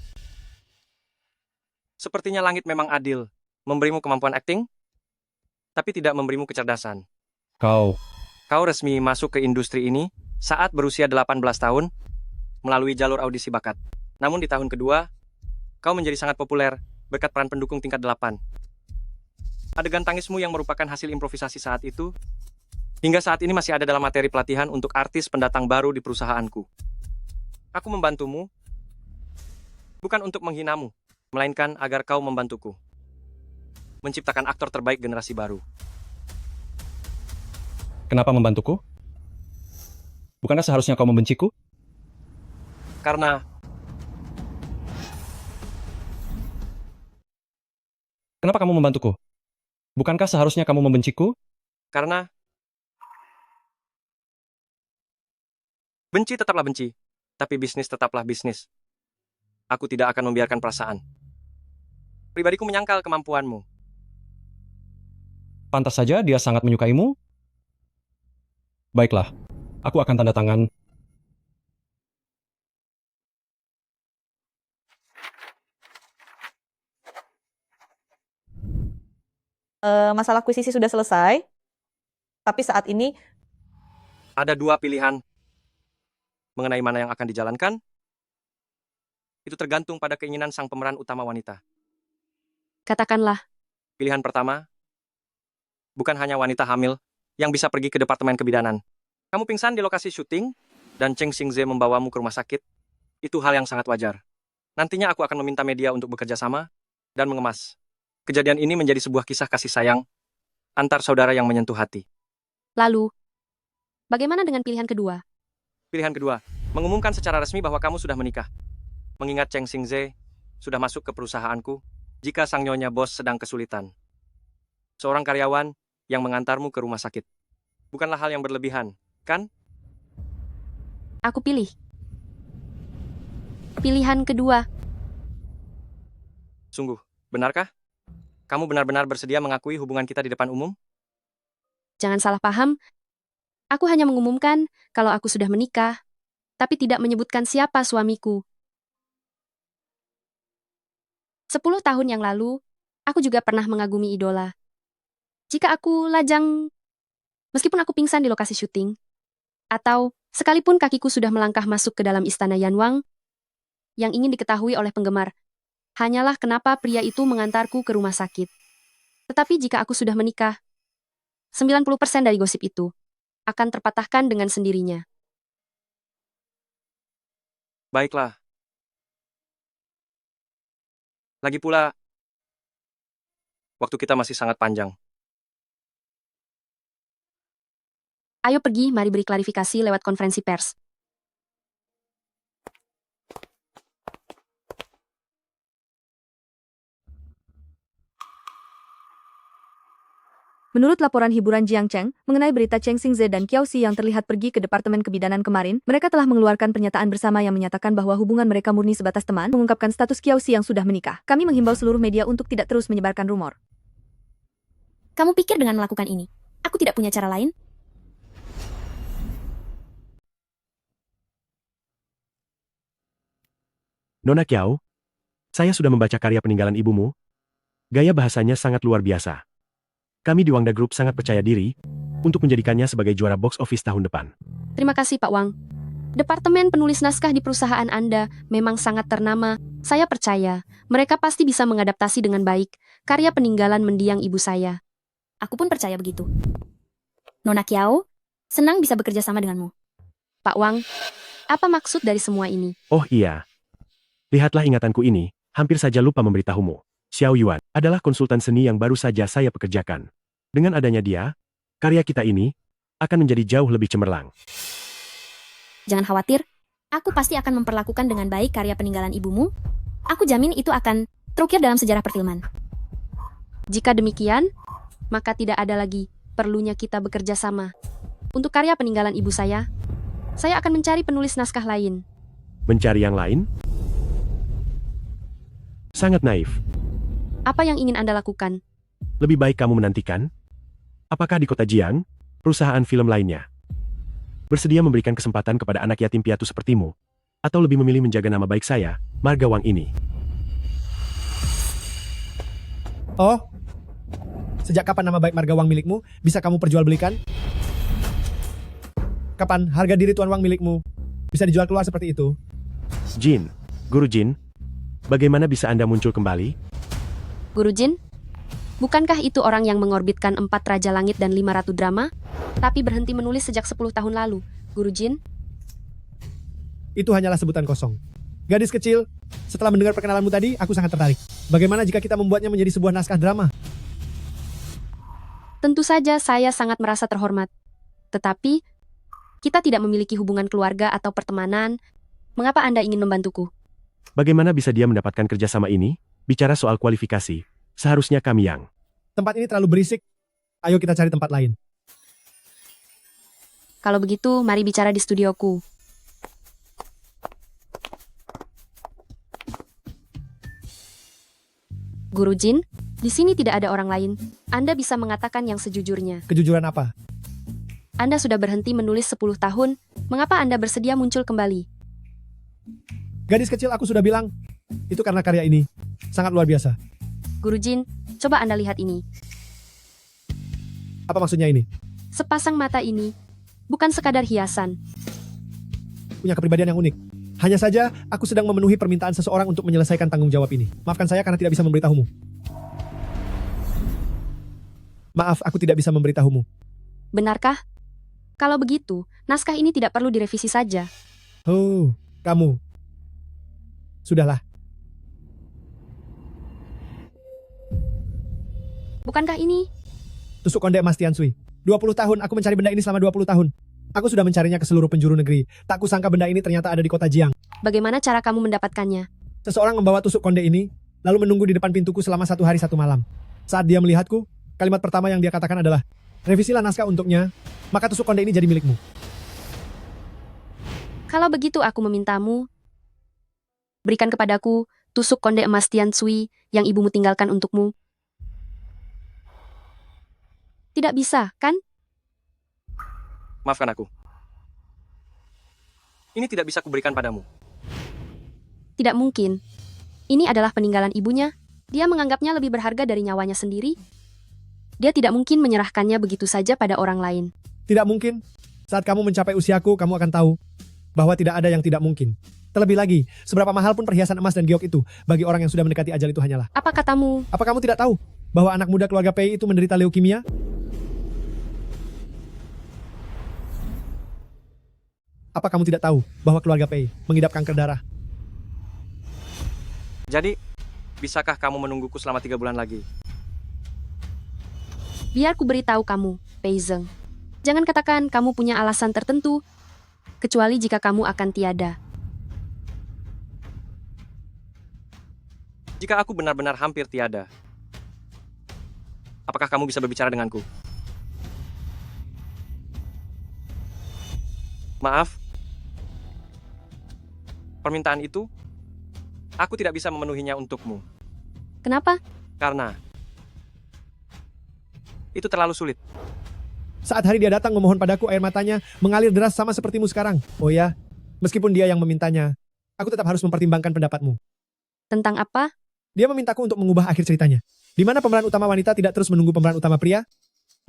Sepertinya langit memang adil, memberimu kemampuan akting, tapi tidak memberimu kecerdasan. Kau resmi masuk ke industri ini saat berusia 18 tahun melalui jalur audisi bakat. Namun di tahun kedua, kau menjadi sangat populer berkat peran pendukung tingkat 8. Adegan tangismu yang merupakan hasil improvisasi saat itu, hingga saat ini masih ada dalam materi pelatihan untuk artis pendatang baru di perusahaanku. Aku membantumu, bukan untuk menghinamu, melainkan agar kau membantuku menciptakan aktor terbaik generasi baru. kenapa membantuku? Bukankah seharusnya kau membenciku? Karena Kenapa kamu membantuku? Bukankah seharusnya kamu membenciku? Karena benci tetaplah benci, tapi bisnis tetaplah bisnis. Aku tidak akan membiarkan perasaan. Pribadiku menyangkal kemampuanmu. Pantas saja dia sangat menyukaimu. Baiklah, aku akan tanda tangan. Masalah akuisisi sudah selesai, tapi saat ini Ada dua pilihan mengenai mana yang akan dijalankan. Itu tergantung pada keinginan sang pemeran utama wanita. Katakanlah, Pilihan pertama, bukan hanya wanita hamil yang bisa pergi ke departemen kebidanan. Kamu pingsan di lokasi syuting, dan Cheng Xingze membawamu ke rumah sakit. Itu hal yang sangat wajar. Nantinya aku akan meminta media untuk bekerja sama dan mengemas. Kejadian ini menjadi sebuah kisah kasih sayang antar saudara yang menyentuh hati. lalu, bagaimana dengan pilihan kedua? Pilihan kedua, mengumumkan secara resmi bahwa kamu sudah menikah. Mengingat Cheng Xingze sudah masuk ke perusahaanku jika sang nyonya bos sedang kesulitan. Seorang karyawan yang mengantarmu ke rumah sakit. Bukanlah hal yang berlebihan, kan? Aku pilih. Pilihan kedua. Sungguh, benarkah? Kamu benar-benar bersedia mengakui hubungan kita di depan umum? Jangan salah paham. Aku hanya mengumumkan kalau aku sudah menikah, tapi tidak menyebutkan siapa suamiku. 10 tahun yang lalu, aku juga pernah mengagumi idola. Jika aku lajang, meskipun aku pingsan di lokasi syuting, atau sekalipun kakiku sudah melangkah masuk ke dalam istana Yanwang, yang ingin diketahui oleh penggemar, hanyalah kenapa pria itu mengantarku ke rumah sakit. Tetapi jika aku sudah menikah, 90% dari gosip itu akan terpatahkan dengan sendirinya. Baiklah. Lagi pula, waktu kita masih sangat panjang. Ayo pergi, mari beri klarifikasi lewat konferensi pers. Menurut laporan hiburan Jiang Cheng mengenai berita Cheng Xingze dan Kiao Xi yang terlihat pergi ke Departemen Kebidanan kemarin, mereka telah mengeluarkan pernyataan bersama yang menyatakan bahwa hubungan mereka murni sebatas teman, mengungkapkan status Kiao Xi yang sudah menikah. Kami menghimbau seluruh media untuk tidak terus menyebarkan rumor. Kamu pikir dengan melakukan ini, aku tidak punya cara lain? Nona Kiao, saya sudah membaca karya peninggalan ibumu. Gaya bahasanya sangat luar biasa. Kami di Wangda Group sangat percaya diri untuk menjadikannya sebagai juara box office tahun depan. Terima kasih Pak Wang. Departemen penulis naskah di perusahaan Anda memang sangat ternama. Saya percaya mereka pasti bisa mengadaptasi dengan baik karya peninggalan mendiang ibu saya. Aku pun percaya begitu. Nona Kiao, senang bisa bekerja sama denganmu. Pak Wang, apa maksud dari semua ini? Oh iya. Lihatlah ingatanku ini, hampir saja lupa memberitahumu. Xiao Yuan adalah konsultan seni yang baru saja saya pekerjakan. Dengan adanya dia, karya kita ini akan menjadi jauh lebih cemerlang. Jangan khawatir, aku pasti akan memperlakukan dengan baik karya peninggalan ibumu. Aku jamin itu akan terukir dalam sejarah perfilman. Jika demikian, maka tidak ada lagi perlunya kita bekerja sama. Untuk karya peninggalan ibu saya akan mencari penulis naskah lain. Mencari yang lain? Sangat naif. Apa yang ingin Anda lakukan? Lebih baik kamu menantikan. Apakah di kota Jiang, perusahaan film lainnya. Bersedia memberikan kesempatan kepada anak yatim piatu sepertimu, atau lebih memilih menjaga nama baik saya, Marga Wang ini. Oh, sejak kapan nama baik Marga Wang milikmu bisa kamu perjualbelikan? Kapan harga diri Tuan Wang milikmu bisa dijual keluar seperti itu? Jin, Guru Jin, bagaimana bisa Anda muncul kembali? Guru Jin, bukankah itu orang yang mengorbitkan 4 Raja Langit dan 5 Ratu Drama, tapi berhenti menulis sejak 10 tahun lalu, Guru Jin? Itu hanyalah sebutan kosong. Gadis kecil, setelah mendengar perkenalanmu tadi, aku sangat tertarik. Bagaimana jika kita membuatnya menjadi sebuah naskah drama? Tentu saja saya sangat merasa terhormat. Tetapi, kita tidak memiliki hubungan keluarga atau pertemanan. Mengapa Anda ingin membantuku? Bagaimana bisa dia mendapatkan kerjasama ini? Bicara soal kualifikasi, seharusnya kami yang... Tempat ini terlalu berisik. Ayo kita cari tempat lain. Kalau begitu, mari bicara di studioku. Guru Jin, di sini tidak ada orang lain. Anda bisa mengatakan yang sejujurnya. Kejujuran apa? Anda sudah berhenti menulis 10 tahun. Mengapa Anda bersedia muncul kembali? Gadis kecil, aku sudah bilang. Itu karena karya ini. Sangat luar biasa. Guru Jin, coba Anda lihat ini. Apa maksudnya ini? Sepasang mata ini bukan sekadar hiasan. Punya kepribadian yang unik. Hanya saja, aku sedang memenuhi permintaan seseorang untuk menyelesaikan tanggung jawab ini. Maafkan saya karena tidak bisa memberitahumu. Maaf, aku tidak bisa memberitahumu. Benarkah? Kalau begitu, naskah ini tidak perlu direvisi saja. Oh, kamu. Sudahlah. Bukankah ini? Tusuk konde emas Tiansui. 20 tahun aku mencari benda ini selama 20 tahun. Aku sudah mencarinya ke seluruh penjuru negeri. Tak kusangka benda ini ternyata ada di kota Jiang. Bagaimana cara kamu mendapatkannya? Seseorang membawa tusuk konde ini, lalu menunggu di depan pintuku selama 1 hari 1 malam. Saat dia melihatku, kalimat pertama yang dia katakan adalah, revisilah naskah untuknya, maka tusuk konde ini jadi milikmu. Kalau begitu aku memintamu, berikan kepadaku tusuk konde emas Tiansui yang ibumu tinggalkan untukmu. Tidak bisa, kan? Maafkan aku. Ini tidak bisa kuberikan padamu. Tidak mungkin. Ini adalah peninggalan ibunya. Dia menganggapnya lebih berharga dari nyawanya sendiri. Dia tidak mungkin menyerahkannya begitu saja pada orang lain. Tidak mungkin. Saat kamu mencapai usiaku, kamu akan tahu bahwa tidak ada yang tidak mungkin. Terlebih lagi, seberapa mahal pun perhiasan emas dan giok itu, bagi orang yang sudah mendekati ajal itu hanyalah. Apa katamu? Apa kamu tidak tahu bahwa anak muda keluarga Pei itu menderita leukemia? Apa kamu tidak tahu bahwa keluarga Pei mengidap kanker darah? Jadi, bisakah kamu menungguku selama 3 bulan lagi? Biar ku beritahu kamu, Pei Zeng. Jangan katakan kamu punya alasan tertentu, kecuali jika kamu akan tiada. Jika aku benar-benar hampir tiada, apakah kamu bisa berbicara denganku? Maaf, permintaan itu, aku tidak bisa memenuhinya untukmu. Kenapa? Karena itu terlalu sulit. Saat hari dia datang memohon padaku, air matanya mengalir deras sama sepertimu sekarang. Oh ya, meskipun dia yang memintanya, aku tetap harus mempertimbangkan pendapatmu. Tentang apa? Dia memintaku untuk mengubah akhir ceritanya. Di mana pemeran utama wanita tidak terus menunggu pemeran utama pria,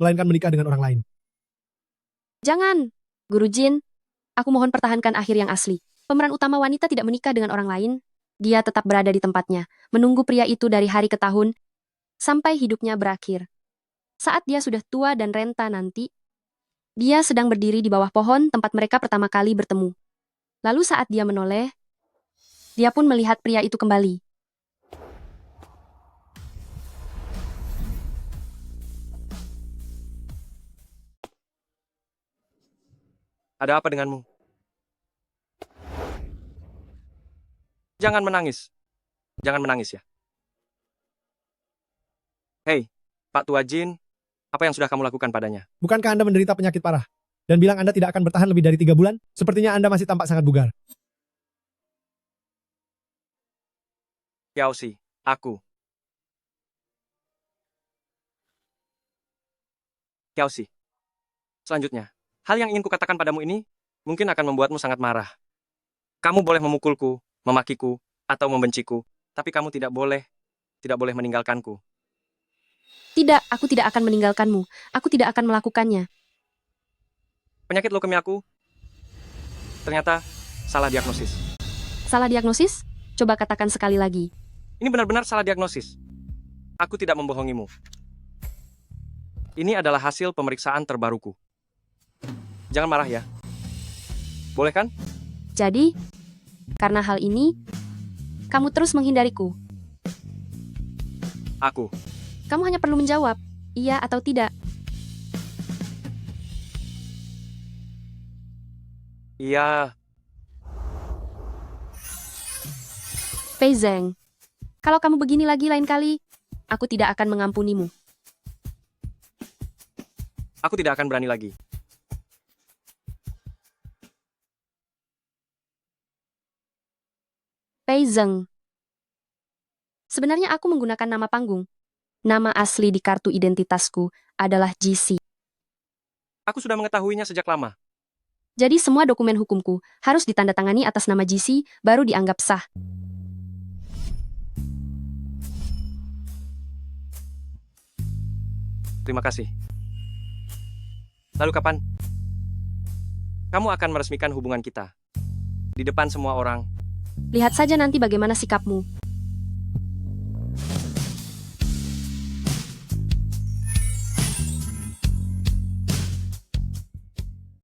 melainkan menikah dengan orang lain. Jangan, Guru Jin. Aku mohon pertahankan akhir yang asli. Pemeran utama wanita tidak menikah dengan orang lain. Dia tetap berada di tempatnya, menunggu pria itu dari hari ke tahun, sampai hidupnya berakhir. Saat dia sudah tua dan renta nanti, dia sedang berdiri di bawah pohon tempat mereka pertama kali bertemu. Lalu saat dia menoleh, dia pun melihat pria itu kembali. Ada apa denganmu? Jangan menangis. Jangan menangis ya. Hei, Pak Tua Jin, apa yang sudah kamu lakukan padanya? Bukankah Anda menderita penyakit parah? Dan bilang Anda tidak akan bertahan lebih dari 3 bulan? Sepertinya Anda masih tampak sangat bugar. Kiaosi, aku. Kiaosi, Selanjutnya, hal yang ingin kukatakan padamu ini mungkin akan membuatmu sangat marah. Kamu boleh memukulku, memakiku, atau membenciku, tapi kamu tidak boleh meninggalkanku. Tidak, aku tidak akan meninggalkanmu. Aku tidak akan melakukannya. Penyakit leukemia aku ternyata salah diagnosis. Salah diagnosis? Coba katakan sekali lagi. Ini benar-benar salah diagnosis. Aku tidak membohongimu. Ini adalah hasil pemeriksaan terbaruku. Jangan marah ya. Boleh kan? Jadi, karena hal ini, kamu terus menghindariku. Aku. Kamu hanya perlu menjawab, iya atau tidak. Iya. Fei Zeng, kalau kamu begini lagi lain kali, aku tidak akan mengampunimu. Aku tidak akan berani lagi. Fei Zeng. Sebenarnya aku menggunakan nama panggung. Nama asli di kartu identitasku adalah GC. Aku sudah mengetahuinya sejak lama. Jadi semua dokumen hukumku harus ditandatangani atas nama GC baru dianggap sah. Terima kasih. Lalu kapan kamu akan meresmikan hubungan kita? Di depan semua orang. Lihat saja nanti bagaimana sikapmu.